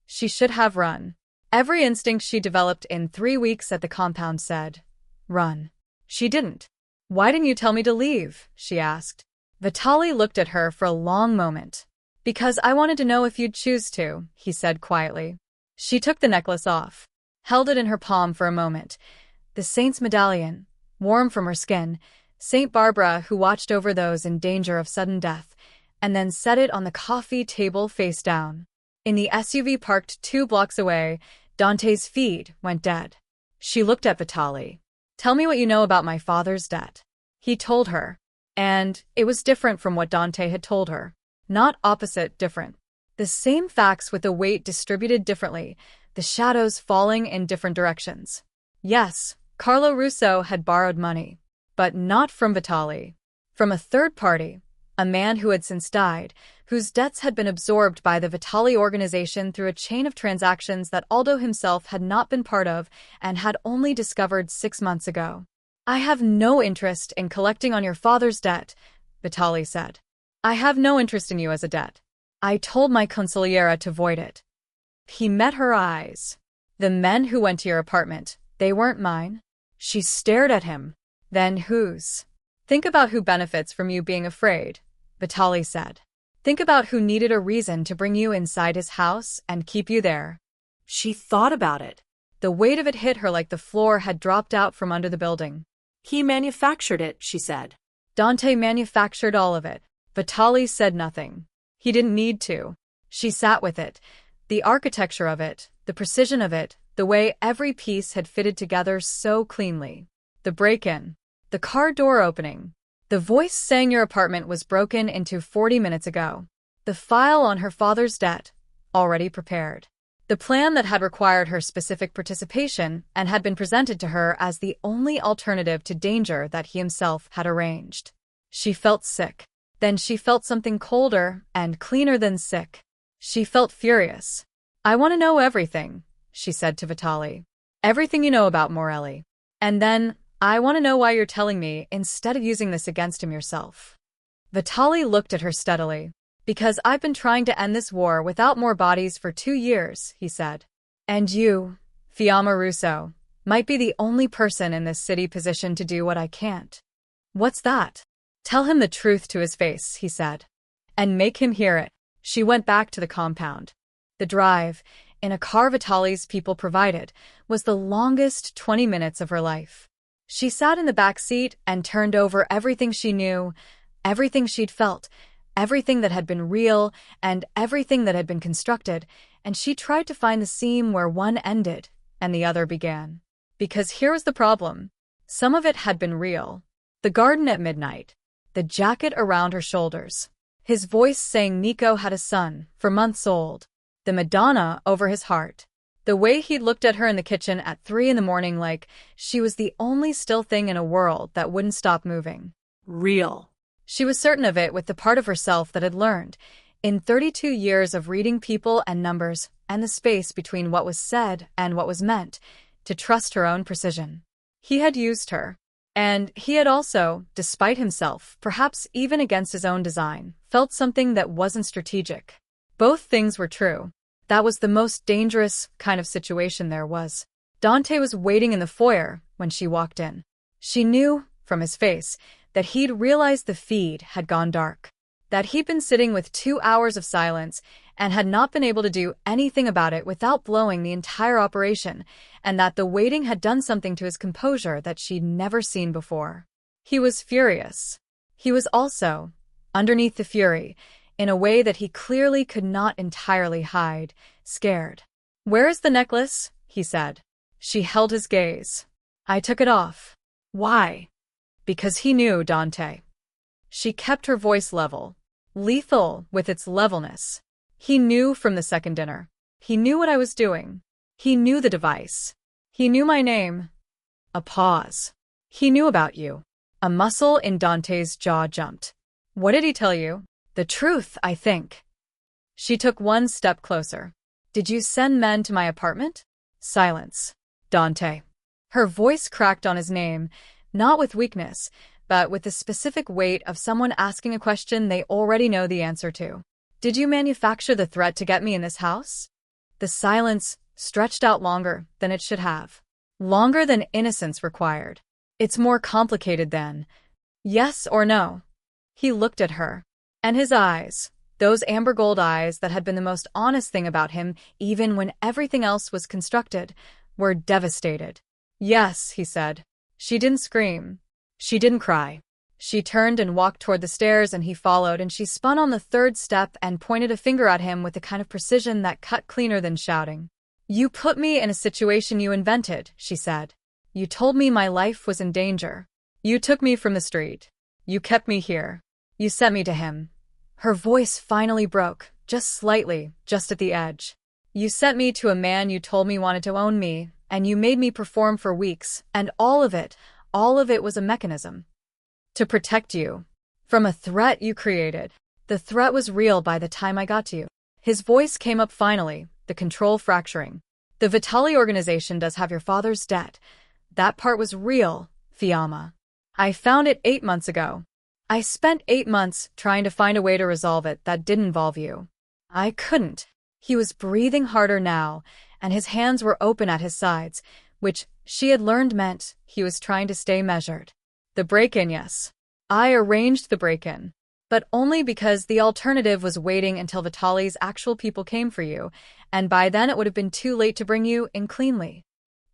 She should have run. Every instinct she developed in 3 weeks at the compound said, run. She didn't. Why didn't you tell me to leave? She asked. Vitale looked at her for a long moment. Because I wanted to know if you'd choose to, he said quietly. She took the necklace off, held it in her palm for a moment. The saint's medallion, warm from her skin, Saint Barbara who watched over those in danger of sudden death, and then set it on the coffee table face down. In the SUV parked 2 blocks away, Dante's feed went dead. She looked at Vitale. Tell me what you know about my father's debt. He told her. And it was different from what Dante had told her. Not opposite, different. The same facts with the weight distributed differently, the shadows falling in different directions. Yes, Carlo Russo had borrowed money. But not from Vitale. From a third party, a man who had since died, whose debts had been absorbed by the Vitale organization through a chain of transactions that Aldo himself had not been part of and had only discovered 6 months ago. I have no interest in collecting on your father's debt, Vitale said. I have no interest in you as a debt. I told my consigliera to void it. He met her eyes. The men who went to your apartment, they weren't mine. She stared at him. Then whose? Think about who benefits from you being afraid, Vitale said. Think about who needed a reason to bring you inside his house and keep you there. She thought about it. The weight of it hit her like the floor had dropped out from under the building. He manufactured it, she said. Dante manufactured all of it. Vitale said nothing. He didn't need to. She sat with it. The architecture of it, the precision of it, the way every piece had fitted together so cleanly. The break-in. The car door opening. The voice saying your apartment was broken into 40 minutes ago. The file on her father's debt, already prepared. The plan that had required her specific participation and had been presented to her as the only alternative to danger that he himself had arranged. She felt sick. Then she felt something colder and cleaner than sick. She felt furious. I want to know everything, she said to Vitale. Everything you know about Morelli. And then, I want to know why you're telling me instead of using this against him yourself. Vitale looked at her steadily. Because I've been trying to end this war without more bodies for 2 years, he said. And you, Fiamma Russo, might be the only person in this city positioned to do what I can't. What's that? Tell him the truth to his face, he said. And make him hear it. She went back to the compound. The drive, in a car Vitale's people provided, was the longest 20 minutes of her life. She sat in the back seat and turned over everything she knew, everything she'd felt, everything that had been real, and everything that had been constructed, and she tried to find the seam where one ended and the other began. Because here was the problem. Some of it had been real. The garden at midnight. The jacket around her shoulders. His voice saying Nico had a son, for months old. The Madonna over his heart. The way he'd looked at her in the kitchen at 3 in the morning like she was the only still thing in a world that wouldn't stop moving. Real. She was certain of it with the part of herself that had learned, in 32 years of reading people and numbers and the space between what was said and what was meant, to trust her own precision. He had used her. And he had also, despite himself, perhaps even against his own design, felt something that wasn't strategic. Both things were true. That was the most dangerous kind of situation there was. Dante was waiting in the foyer when she walked in. She knew, from his face, that he'd realized the feed had gone dark. That he'd been sitting with 2 hours of silence and had not been able to do anything about it without blowing the entire operation, and that the waiting had done something to his composure that she'd never seen before. He was furious. He was also, underneath the fury, in a way that he clearly could not entirely hide, scared. "Where is the necklace?" he said. She held his gaze. "I took it off." "Why?" "Because he knew, Dante." She kept her voice level, lethal with its levelness. "He knew from the second dinner. He knew what I was doing. He knew the device. He knew my name." A pause. "He knew about you." A muscle in Dante's jaw jumped. "What did he tell you?" "The truth, I think." She took one step closer. "Did you send men to my apartment?" Silence. "Dante." Her voice cracked on his name, not with weakness, but with the specific weight of someone asking a question they already know the answer to. "Did you manufacture the threat to get me in this house?" The silence stretched out longer than it should have. Longer than innocence required. "It's more complicated than yes or no." He looked at her. And his eyes, those amber gold eyes that had been the most honest thing about him, even when everything else was constructed, were devastated. "Yes," he said. She didn't scream. She didn't cry. She turned and walked toward the stairs, and he followed, and she spun on the third step and pointed a finger at him with the kind of precision that cut cleaner than shouting. "You put me in a situation you invented," she said. "You told me my life was in danger. You took me from the street. You kept me here. You sent me to him." Her voice finally broke, just slightly, just at the edge. "You sent me to a man you told me wanted to own me, and you made me perform for weeks, and all of it was a mechanism. To protect you. From a threat you created. The threat was real by the time I got to you." His voice came up finally, the control fracturing. "The Vitale organization does have your father's debt. That part was real, Fiamma. I found it 8 months ago. I spent 8 months trying to find a way to resolve it that didn't involve you. I couldn't." He was breathing harder now, and his hands were open at his sides, which she had learned meant he was trying to stay measured. "The break-in, yes. I arranged the break-in. But only because the alternative was waiting until Vitale's actual people came for you, and by then it would have been too late to bring you in cleanly.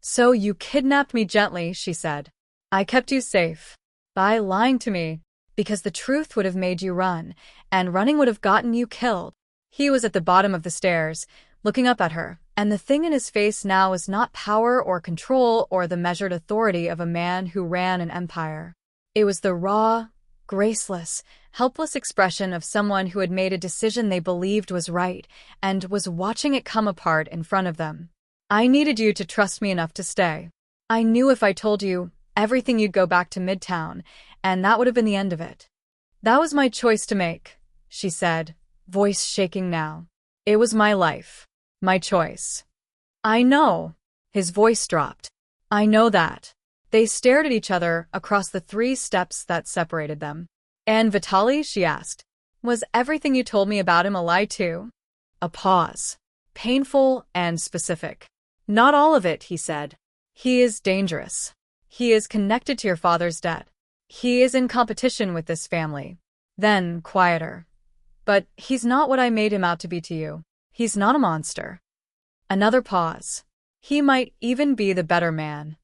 So you kidnapped me gently," she said. "I kept you safe. By lying to me. Because the truth would have made you run, and running would have gotten you killed." He was at the bottom of the stairs, looking up at her, and the thing in his face now was not power or control or the measured authority of a man who ran an empire. It was the raw, graceless, helpless expression of someone who had made a decision they believed was right, and was watching it come apart in front of them. "I needed you to trust me enough to stay. I knew if I told you everything you'd go back to Midtown, and that would have been the end of it. That was my choice to make," she said, voice shaking now. "It was my life. My choice." "I know." His voice dropped. "I know that." They stared at each other across the 3 steps that separated them. "And Vitale?" she asked. "Was everything you told me about him a lie too?" A pause. Painful and specific. "Not all of it," he said. "He is dangerous. He is connected to your father's debt. He is in competition with this family." Then, quieter. "But he's not what I made him out to be to you. He's not a monster." Another pause. "He might even be the better man."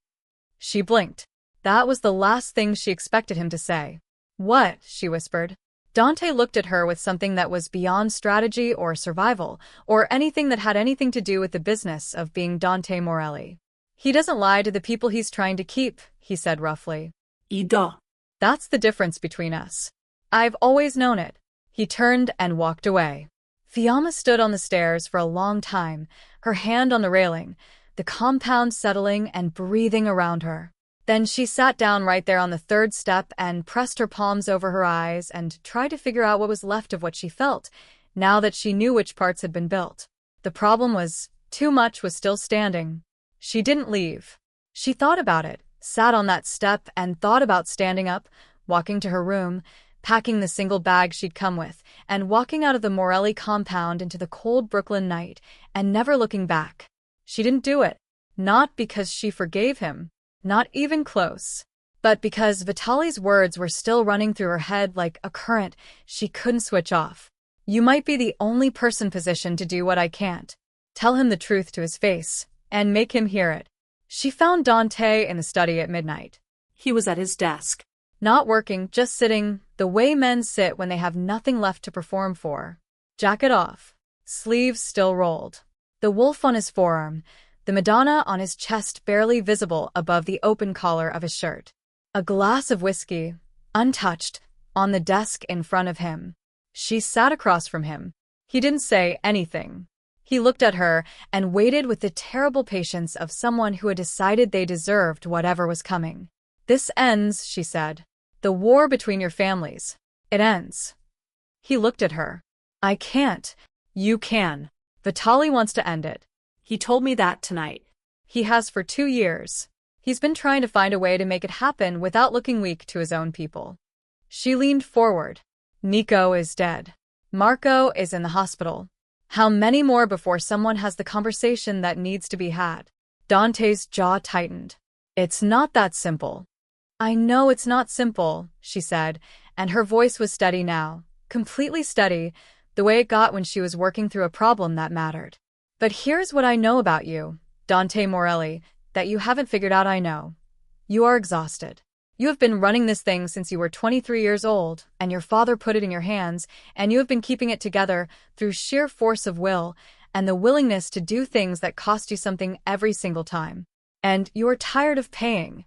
She blinked. That was the last thing she expected him to say. "What?" she whispered. Dante looked at her with something that was beyond strategy or survival, or anything that had anything to do with the business of being Dante Morelli. "He doesn't lie to the people he's trying to keep," he said roughly. "Ida." "That's the difference between us. I've always known it." He turned and walked away. Fiamma stood on the stairs for a long time, her hand on the railing, the compound settling and breathing around her. Then she sat down right there on the 3rd step and pressed her palms over her eyes and tried to figure out what was left of what she felt, now that she knew which parts had been built. The problem was, too much was still standing. She didn't leave. She thought about it, sat on that step and thought about standing up, walking to her room, packing the single bag she'd come with, and walking out of the Morelli compound into the cold Brooklyn night, and never looking back. She didn't do it. Not because she forgave him, not even close, but because Vitale's words were still running through her head like a current she couldn't switch off. "You might be the only person positioned to do what I can't. Tell him the truth to his face, and make him hear it." She found Dante in the study at midnight. He was at his desk. Not working, just sitting, the way men sit when they have nothing left to perform for. Jacket off. Sleeves still rolled. The wolf on his forearm, the Madonna on his chest barely visible above the open collar of his shirt. A glass of whiskey, untouched, on the desk in front of him. She sat across from him. He didn't say anything. He looked at her and waited with the terrible patience of someone who had decided they deserved whatever was coming. This ends, she said. The war between your families. It ends. He looked at her. I can't. You can. Vitale wants to end it. He told me that tonight. He has for 2 years. He's been trying to find a way to make it happen without looking weak to his own people. She leaned forward. Nico is dead. Marco is in the hospital. How many more before someone has the conversation that needs to be had? Dante's jaw tightened. It's not that simple. I know it's not simple, she said, and her voice was steady now, completely steady, the way it got when she was working through a problem that mattered. But here's what I know about you, Dante Morelli, that you haven't figured out. I know. You are exhausted. You have been running this thing since you were 23 years old, and your father put it in your hands, and you have been keeping it together through sheer force of will and the willingness to do things that cost you something every single time. And you are tired of paying.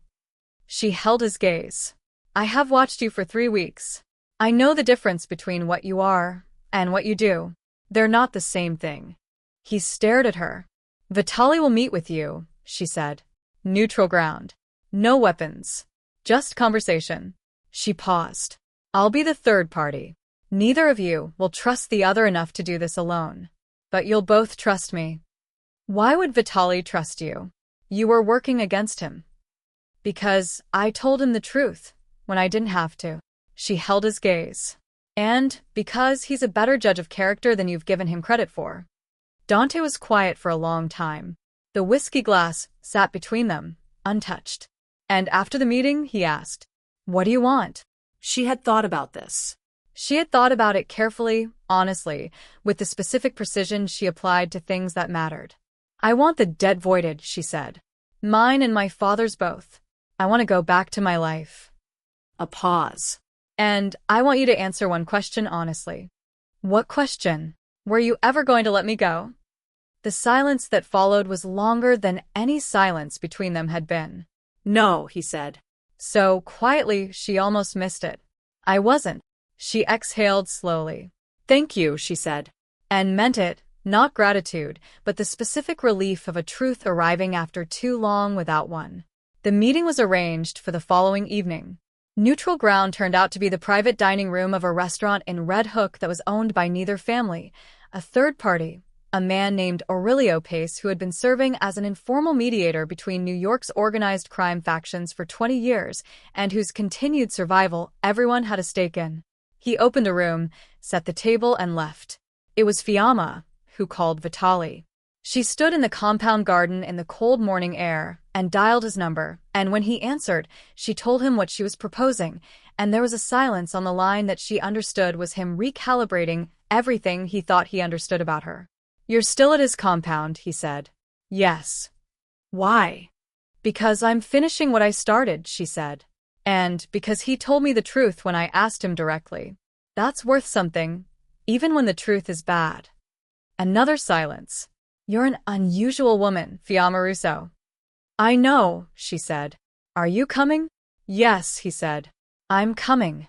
She held his gaze. I have watched you for 3 weeks. I know the difference between what you are and what you do. They're not the same thing. He stared at her. Vitale will meet with you, she said. Neutral ground. No weapons. Just conversation. She paused. I'll be the third party. Neither of you will trust the other enough to do this alone. But you'll both trust me. Why would Vitale trust you? You were working against him. Because I told him the truth when I didn't have to. She held his gaze. And because he's a better judge of character than you've given him credit for. Dante was quiet for a long time. The whiskey glass sat between them, untouched. And after the meeting, he asked, What do you want? She had thought about this. She had thought about it carefully, honestly, with the specific precision she applied to things that mattered. I want the debt voided, she said. Mine and my father's both. I want to go back to my life. A pause. And I want you to answer one question honestly. What question? Were you ever going to let me go? The silence that followed was longer than any silence between them had been. No, he said. So quietly, she almost missed it. I wasn't. She exhaled slowly. Thank you, she said. And meant it, not gratitude, but the specific relief of a truth arriving after too long without one. The meeting was arranged for the following evening. Neutral ground turned out to be the private dining room of a restaurant in Red Hook that was owned by neither family. A third party, a man named Aurelio Pace, who had been serving as an informal mediator between New York's organized crime factions for 20 years and whose continued survival everyone had a stake in. He opened the room, set the table, and left. It was Fiamma who called Vitale. She stood in the compound garden in the cold morning air and dialed his number, and when he answered, she told him what she was proposing, and there was a silence on the line that she understood was him recalibrating everything he thought he understood about her. You're still at his compound, he said. Yes. Why? Because I'm finishing what I started, she said. And because he told me the truth when I asked him directly. That's worth something, even when the truth is bad. Another silence. You're an unusual woman, Fiamma Russo. I know, she said. Are you coming? Yes, he said. I'm coming.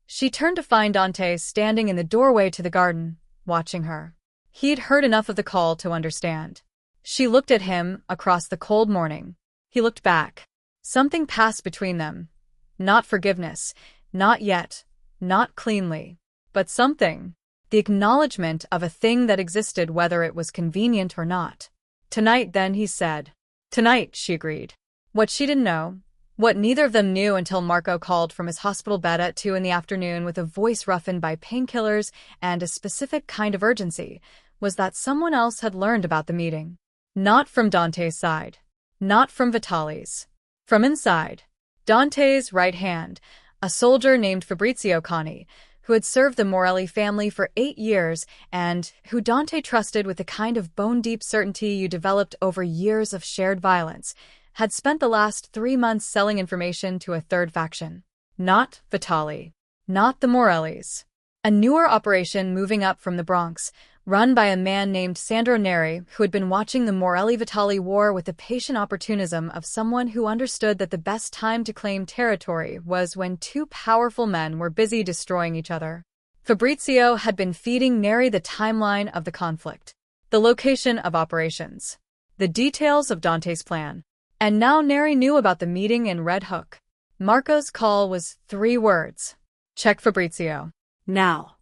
She turned to find Dante standing in the doorway to the garden, watching her. He'd heard enough of the call to understand. She looked at him across the cold morning. He looked back. Something passed between them. Not forgiveness, not yet, not cleanly, but something. The acknowledgement of a thing that existed whether it was convenient or not. Tonight, then, he said. Tonight, she agreed. What she didn't know, what neither of them knew until Marco called from his hospital bed at 2 in the afternoon with a voice roughened by painkillers and a specific kind of urgency, was that someone else had learned about the meeting. Not from Dante's side. Not from Vitale's. From inside. Dante's right hand, a soldier named Fabrizio Cani, who had served the Morelli family for 8 years and who Dante trusted with the kind of bone-deep certainty you developed over years of shared violence, had spent the last 3 months selling information to a third faction. Not Vitale. Not the Morellis. A newer operation moving up from the Bronx, run by a man named Sandro Neri, who had been watching the Morelli-Vitale war with the patient opportunism of someone who understood that the best time to claim territory was when two powerful men were busy destroying each other. Fabrizio had been feeding Neri the timeline of the conflict, the location of operations, the details of Dante's plan. And now Neri knew about the meeting in Red Hook. Marco's call was 3 words. Check Fabrizio. Now.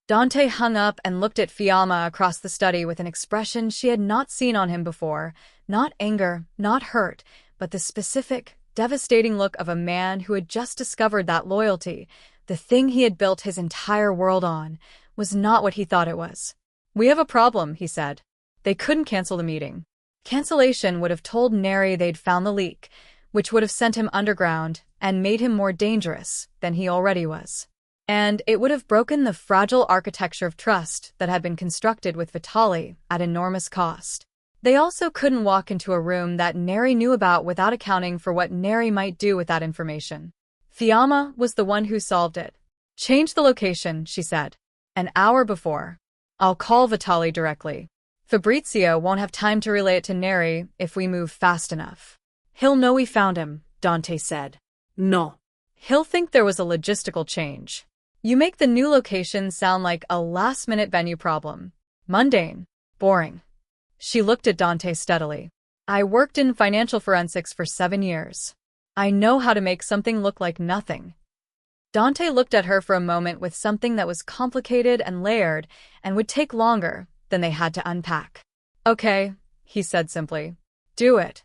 Dante hung up and looked at Fiamma across the study with an expression she had not seen on him before. Not anger, not hurt, but the specific, devastating look of a man who had just discovered that loyalty, the thing he had built his entire world on, was not what he thought it was. "We have a problem," he said. They couldn't cancel the meeting. Cancellation would have told Neri they'd found the leak, which would have sent him underground and made him more dangerous than he already was. And it would have broken the fragile architecture of trust that had been constructed with Vitale at enormous cost. They also couldn't walk into a room that Neri knew about without accounting for what Neri might do with that information. Fiamma was the one who solved it. "Change the location," she said. "An hour before. I'll call Vitale directly. Fabrizio won't have time to relay it to Neri if we move fast enough." "He'll know we found him," Dante said. "No. "He'll think there was a logistical change. You make the new location sound like a last-minute venue problem. Mundane. Boring." She looked at Dante steadily. "I worked in financial forensics for 7 years. I know how to make something look like nothing." Dante looked at her for a moment with something that was complicated and layered and would take longer than they had to unpack. "Okay," he said simply. "Do it."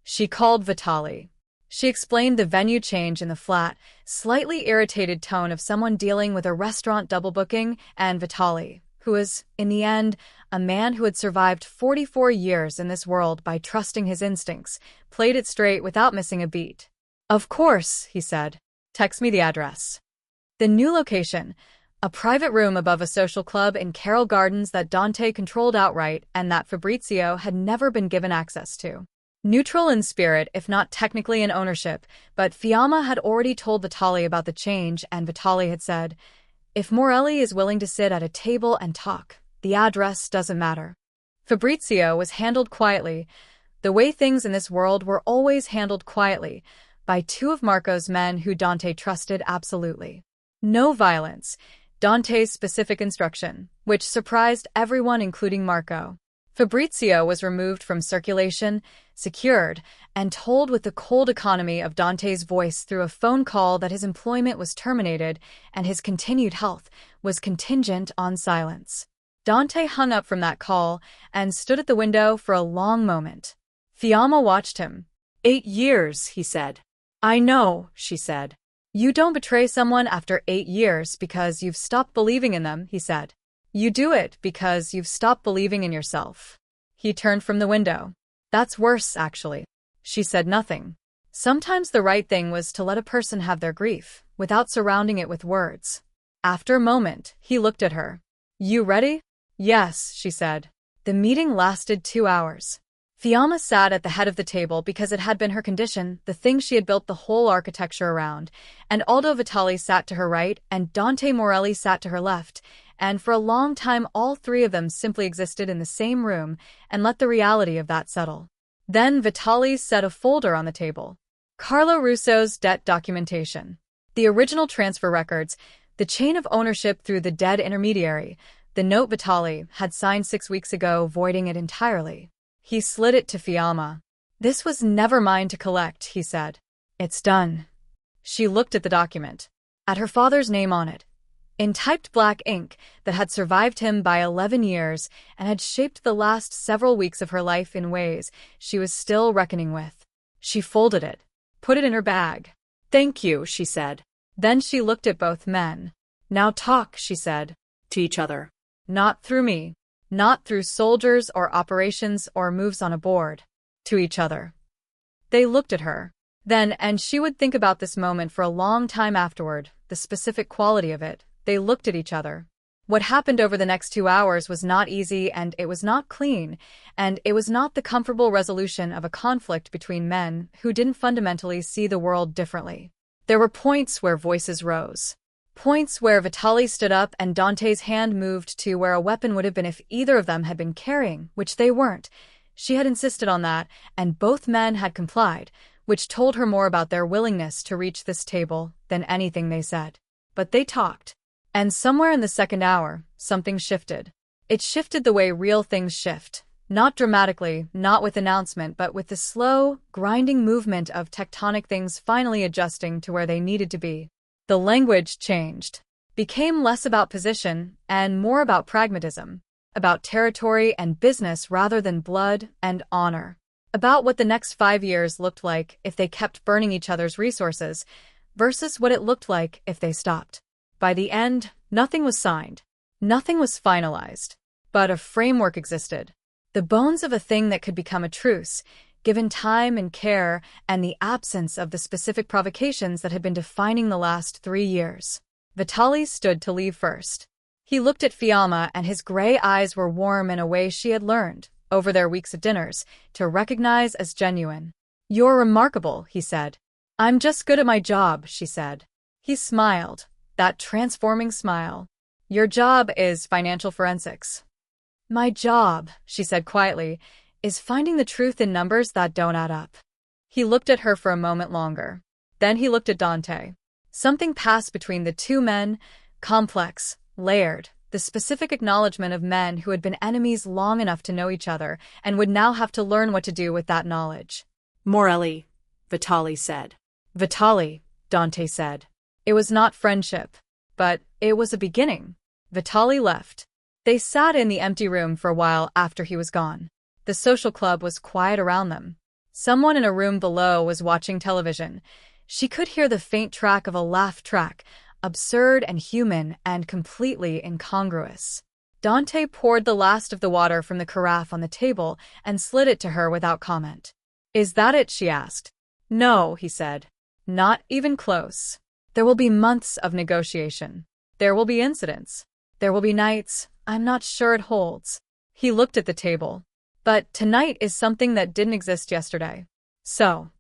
She called Vitale. She explained the venue change in the flat, slightly irritated tone of someone dealing with a restaurant double booking, and Vitale, who was, in the end, a man who had survived 44 years in this world by trusting his instincts, played it straight without missing a beat. "Of course," he said. "Text me the address." The new location, a private room above a social club in Carroll Gardens that Dante controlled outright and that Fabrizio had never been given access to. Neutral in spirit, if not technically in ownership, but Fiamma had already told Vitale about the change, and Vitale had said, "If Morelli is willing to sit at a table and talk, the address doesn't matter." Fabrizio was handled quietly, the way things in this world were always handled quietly, by 2 of Marco's men who Dante trusted absolutely. No violence, Dante's specific instruction, which surprised everyone including Marco. Fabrizio was removed from circulation, secured, and told with the cold economy of Dante's voice through a phone call that his employment was terminated and his continued health was contingent on silence. Dante hung up from that call and stood at the window for a long moment. Fiamma watched him. 8 years, he said. "I know," she said. "You don't betray someone after 8 years because you've stopped believing in them," he said. "You do it because you've stopped believing in yourself." He turned from the window. "That's worse, actually." She said nothing. Sometimes the right thing was to let a person have their grief, without surrounding it with words. After a moment, he looked at her. "You ready?" "Yes," she said. The meeting lasted 2 hours. Fiamma sat at the head of the table because it had been her condition, the thing she had built the whole architecture around, and Aldo Vitale sat to her right, and Dante Morelli sat to her left, and for a long time all 3 of them simply existed in the same room and let the reality of that settle. Then Vitale set a folder on the table. Carlo Russo's debt documentation. The original transfer records, the chain of ownership through the dead intermediary, the note Vitale had signed 6 weeks ago voiding it entirely. He slid it to Fiamma. "This was never mine to collect," he said. "It's done." She looked at the document. At her father's name on it. In typed black ink that had survived him by 11 years and had shaped the last several weeks of her life in ways she was still reckoning with. She folded it, put it in her bag. "Thank you," she said. Then she looked at both men. "Now talk," she said. "To each other." "Not through me. Not through soldiers or operations or moves on a board. To each other." They looked at her. Then, and she would think about this moment for a long time afterward, the specific quality of it, they looked at each other. What happened over the next 2 hours was not easy, and it was not clean, and it was not the comfortable resolution of a conflict between men who didn't fundamentally see the world differently. There were points where voices rose. Points where Vitale stood up and Dante's hand moved to where a weapon would have been if either of them had been carrying, which they weren't. She had insisted on that, and both men had complied, which told her more about their willingness to reach this table than anything they said. But they talked. And somewhere in the second hour, something shifted. It shifted the way real things shift. Not dramatically, not with announcement, but with the slow, grinding movement of tectonic things finally adjusting to where they needed to be. The language changed, became less about position and more about pragmatism, about territory and business rather than blood and honor, about what the next 5 years looked like if they kept burning each other's resources versus what it looked like if they stopped. By the end, nothing was signed, nothing was finalized, but a framework existed. The bones of a thing that could become a truce, given time and care and the absence of the specific provocations that had been defining the last 3 years. Vitale stood to leave first. He looked at Fiamma and his gray eyes were warm in a way she had learned, over their weeks of dinners, to recognize as genuine. "You're remarkable," he said. "I'm just good at my job," she said. He smiled, that transforming smile. "Your job is financial forensics." "My job," she said quietly, "is finding the truth in numbers that don't add up." He looked at her for a moment longer. Then he looked at Dante. Something passed between the two men, complex, layered, the specific acknowledgement of men who had been enemies long enough to know each other and would now have to learn what to do with that knowledge. "Morelli," Vitale said. "Vitale," Dante said. It was not friendship, but it was a beginning. Vitale left. They sat in the empty room for a while after he was gone. The social club was quiet around them. Someone in a room below was watching television. She could hear the faint track of a laugh track, absurd and human and completely incongruous. Dante poured the last of the water from the carafe on the table and slid it to her without comment. "Is that it?" she asked. "No," he said. "Not even close. There will be months of negotiation. There will be incidents. There will be nights I'm not sure it holds." He looked at the table. "But tonight is something that didn't exist yesterday. So.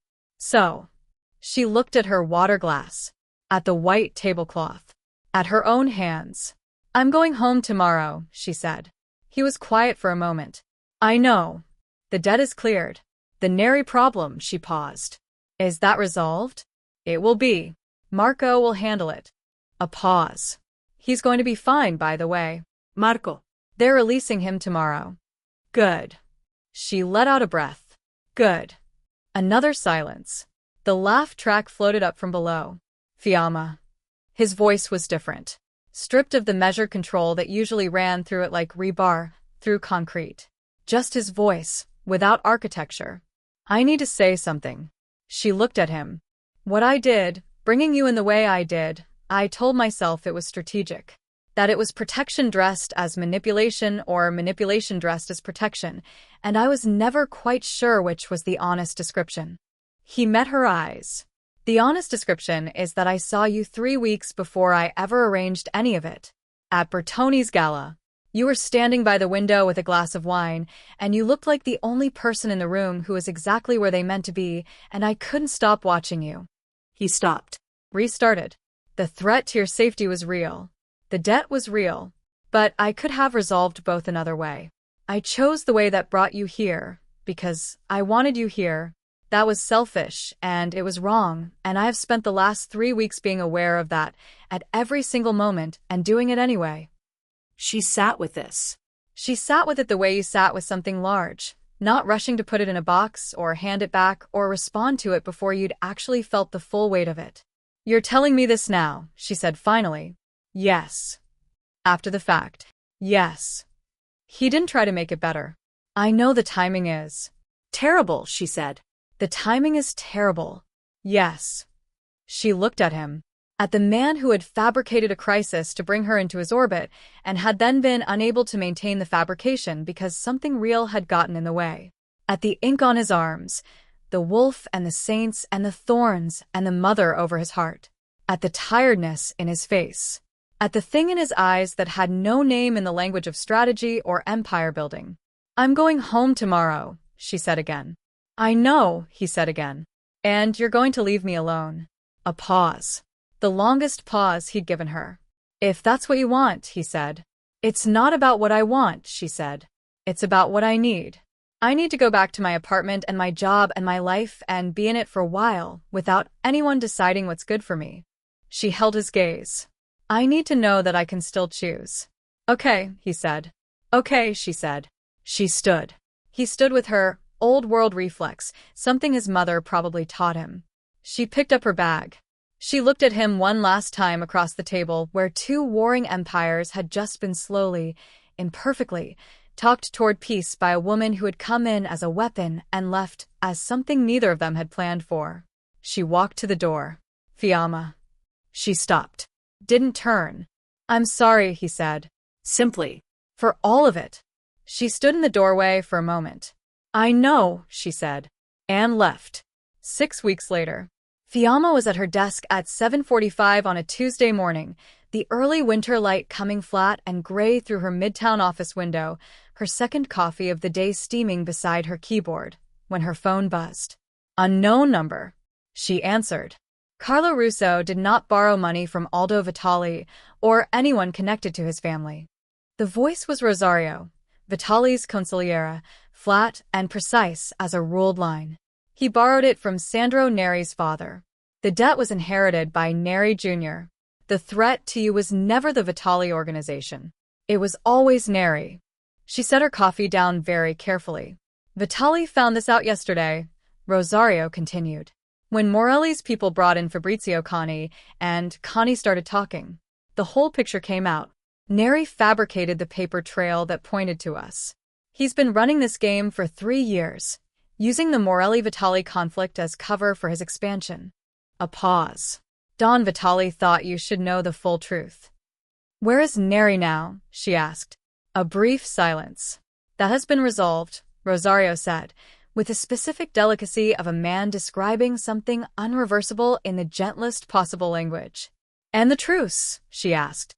She looked at her water glass, at the white tablecloth, at her own hands. "I'm going home tomorrow," she said. He was quiet for a moment. "I know. The debt is cleared. The nary problem," she paused. "Is that resolved?" "It will be. Marco will handle it." A pause. "He's going to be fine, by the way." "Marco." "They're releasing him tomorrow." "Good." She let out a breath. "Good." Another silence. The laugh track floated up from below. "Fiamma." His voice was different, stripped of the measured control that usually ran through it like rebar through concrete. Just his voice, without architecture. "I need to say something." She looked at him. "What I did, bringing you in the way I did, I told myself it was strategic. That it was protection dressed as manipulation or manipulation dressed as protection, and I was never quite sure which was the honest description." He met her eyes. "The honest description is that I saw you 3 weeks before I ever arranged any of it. At Bertoni's gala. You were standing by the window with a glass of wine, and you looked like the only person in the room who was exactly where they meant to be, and I couldn't stop watching you." He stopped. Restarted. "The threat to your safety was real. The debt was real. But I could have resolved both another way. I chose the way that brought you here, because I wanted you here. That was selfish, and it was wrong, and I have spent the last 3 weeks being aware of that at every single moment and doing it anyway." She sat with this. She sat with it the way you sat with something large, not rushing to put it in a box or hand it back or respond to it before you'd actually felt the full weight of it. "You're telling me this now," she said finally. "Yes." After the fact. "Yes." He didn't try to make it better. "I know the timing is "Terrible," she said. "The timing is terrible." "Yes." She looked at him. At the man who had fabricated a crisis to bring her into his orbit and had then been unable to maintain the fabrication because something real had gotten in the way. At the ink on his arms, the wolf and the saints and the thorns and the mother over his heart. At the tiredness in his face. At the thing in his eyes that had no name in the language of strategy or empire building. "I'm going home tomorrow," she said again. "I know," he said again. "And you're going to leave me alone." A pause. The longest pause he'd given her. If that's what you want, he said. It's not about what I want, she said. It's about what I need. I need to go back to my apartment and my job and my life and be in it for a while without anyone deciding what's good for me. She held his gaze. I need to know that I can still choose. Okay, he said. Okay, she said. She stood. He stood with her, old world reflex, something his mother probably taught him. She picked up her bag. She looked at him one last time across the table where two warring empires had just been slowly, imperfectly, talked toward peace by a woman who had come in as a weapon and left as something neither of them had planned for. She walked to the door. Fiamma. She stopped. Didn't turn. I'm sorry, he said. Simply. For all of it. She stood in the doorway for a moment. I know, she said. And left. 6 weeks later. Fiamma was at her desk at 7:45 on a Tuesday morning, the early winter light coming flat and gray through her midtown office window, her second coffee of the day steaming beside her keyboard, when her phone buzzed. Unknown number. She answered. Carlo Russo did not borrow money from Aldo Vitale or anyone connected to his family. The voice was Rosario, Vitale's consigliera, flat and precise as a ruled line. He borrowed it from Sandro Neri's father. The debt was inherited by Neri Jr. The threat to you was never the Vitale organization. It was always Neri. She set her coffee down very carefully. Vitale found this out yesterday, Rosario continued. When Morelli's people brought in Fabrizio Conti, and Conti started talking, the whole picture came out. Neri fabricated the paper trail that pointed to us. He's been running this game for 3 years, using the Morelli-Vitale conflict as cover for his expansion. A pause. Don Vitale thought you should know the full truth. Where is Neri now? She asked. A brief silence. That has been resolved, Rosario said, with the specific delicacy of a man describing something unreversible in the gentlest possible language. And the truce? She asked.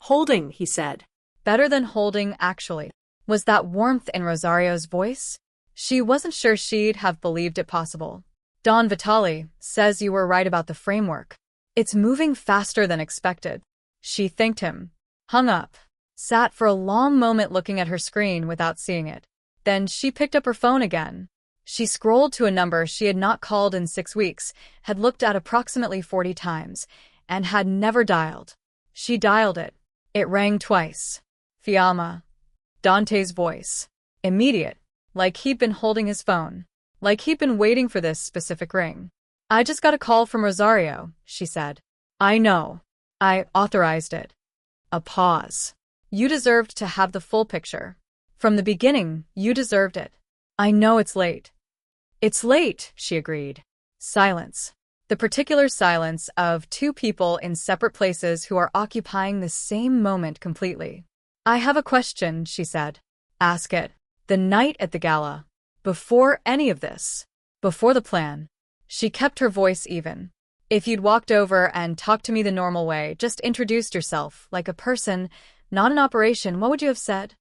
Holding, he said. Better than holding, actually. Was that warmth in Rosario's voice? She wasn't sure she'd have believed it possible. Don Vitale says you were right about the framework. It's moving faster than expected. She thanked him, hung up, sat for a long moment looking at her screen without seeing it. Then she picked up her phone again. She scrolled to a number she had not called in 6 weeks, had looked at approximately 40 times, and had never dialed. She dialed it. It rang twice. Fiamma. Dante's voice. Immediate. Like he'd been holding his phone. Like he'd been waiting for this specific ring. I just got a call from Rosario, she said. I know. I authorized it. A pause. You deserved to have the full picture. From the beginning, you deserved it. I know it's late. It's late, she agreed. Silence. The particular silence of two people in separate places who are occupying the same moment completely. I have a question, she said. Ask it. The night at the gala. Before any of this. Before the plan. She kept her voice even. If you'd walked over and talked to me the normal way, just introduced yourself, like a person, not an operation, what would you have said?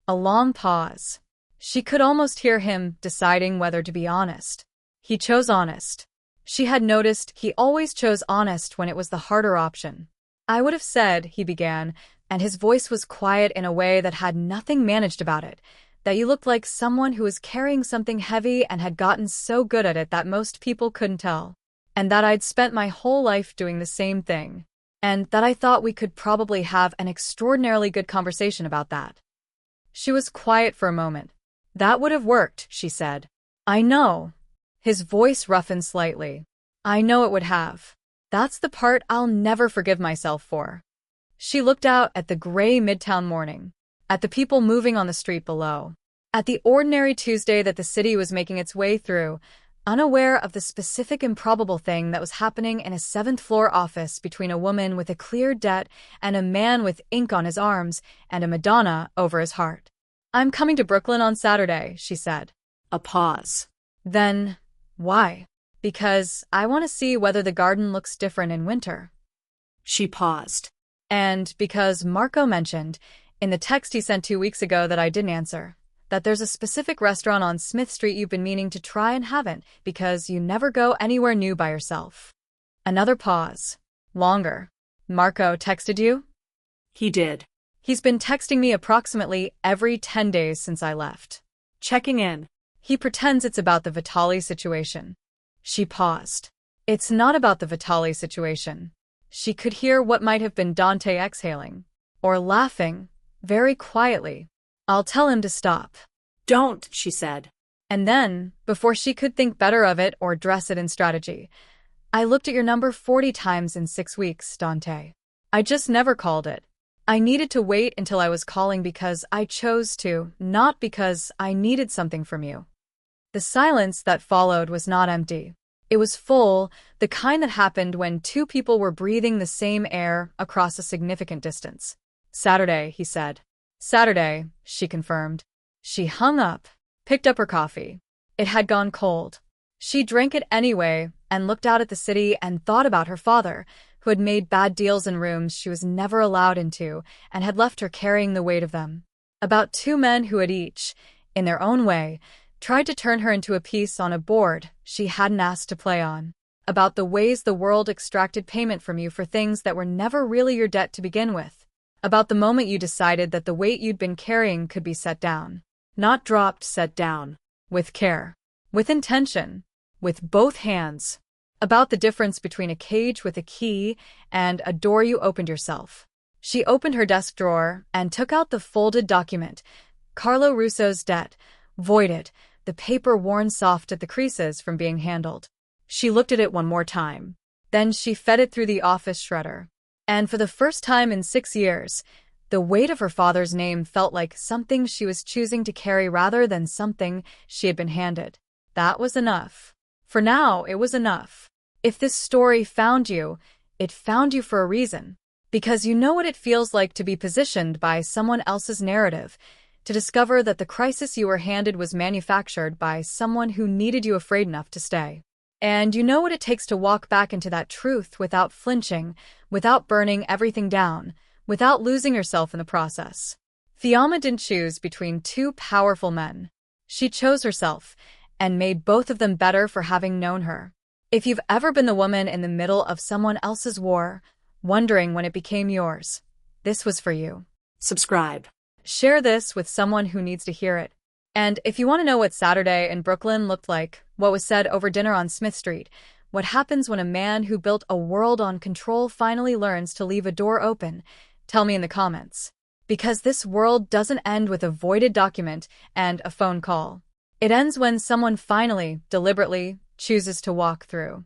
A long pause. She could almost hear him deciding whether to be honest. He chose honest. She had noticed he always chose honest when it was the harder option. I would have said, he began, and his voice was quiet in a way that had nothing managed about it, that you looked like someone who was carrying something heavy and had gotten so good at it that most people couldn't tell. And that I'd spent my whole life doing the same thing. And that I thought we could probably have an extraordinarily good conversation about that. She was quiet for a moment. That would have worked, she said. I know. His voice roughened slightly. I know it would have. That's the part I'll never forgive myself for. She looked out at the gray midtown morning, at the people moving on the street below, at the ordinary Tuesday that the city was making its way through, unaware of the specific improbable thing that was happening in a 7th-floor office between a woman with a clear debt and a man with ink on his arms and a Madonna over his heart. I'm coming to Brooklyn on Saturday, she said. A pause. Then, why? Because I want to see whether the garden looks different in winter. She paused. And because Marco mentioned, in the text he sent 2 weeks ago that I didn't answer, that there's a specific restaurant on Smith Street you've been meaning to try and haven't, because you never go anywhere new by yourself. Another pause. Longer. Marco texted you? He did. He's been texting me approximately every 10 days since I left. Checking in. He pretends it's about the Vitale situation. She paused. It's not about the Vitale situation. She could hear what might have been Dante exhaling. Or laughing. Very quietly. I'll tell him to stop. Don't, she said. And then, before she could think better of it or dress it in strategy, I looked at your number 40 times in 6 weeks, Dante. I just never called it. I needed to wait until I was calling because I chose to, not because I needed something from you. The silence that followed was not empty. It was full, the kind that happened when two people were breathing the same air across a significant distance. Saturday, he said. Saturday, she confirmed. She hung up, picked up her coffee. It had gone cold. She drank it anyway and looked out at the city and thought about her father, who had made bad deals in rooms she was never allowed into and had left her carrying the weight of them. About two men who had each, in their own way, tried to turn her into a piece on a board she hadn't asked to play on. About the ways the world extracted payment from you for things that were never really your debt to begin with. About the moment you decided that the weight you'd been carrying could be set down. Not dropped, set down. With care. With intention. With both hands. About the difference between a cage with a key and a door you opened yourself. She opened her desk drawer and took out the folded document. Carlo Russo's debt. Voided. The paper worn soft at the creases from being handled. She looked at it one more time. Then she fed it through the office shredder. And for the first time in 6 years, the weight of her father's name felt like something she was choosing to carry rather than something she had been handed. That was enough. For now, it was enough. If this story found you, it found you for a reason. Because you know what it feels like to be positioned by someone else's narrative, to discover that the crisis you were handed was manufactured by someone who needed you afraid enough to stay. And you know what it takes to walk back into that truth without flinching, without burning everything down, without losing yourself in the process. Fiamma didn't choose between two powerful men. She chose herself, and made both of them better for having known her. If you've ever been the woman in the middle of someone else's war, wondering when it became yours, this was for you. Subscribe. Share this with someone who needs to hear it. And if you want to know what Saturday in Brooklyn looked like, what was said over dinner on Smith Street, what happens when a man who built a world on control finally learns to leave a door open, tell me in the comments. Because this world doesn't end with a voided document and a phone call. It ends when someone finally, deliberately, chooses to walk through.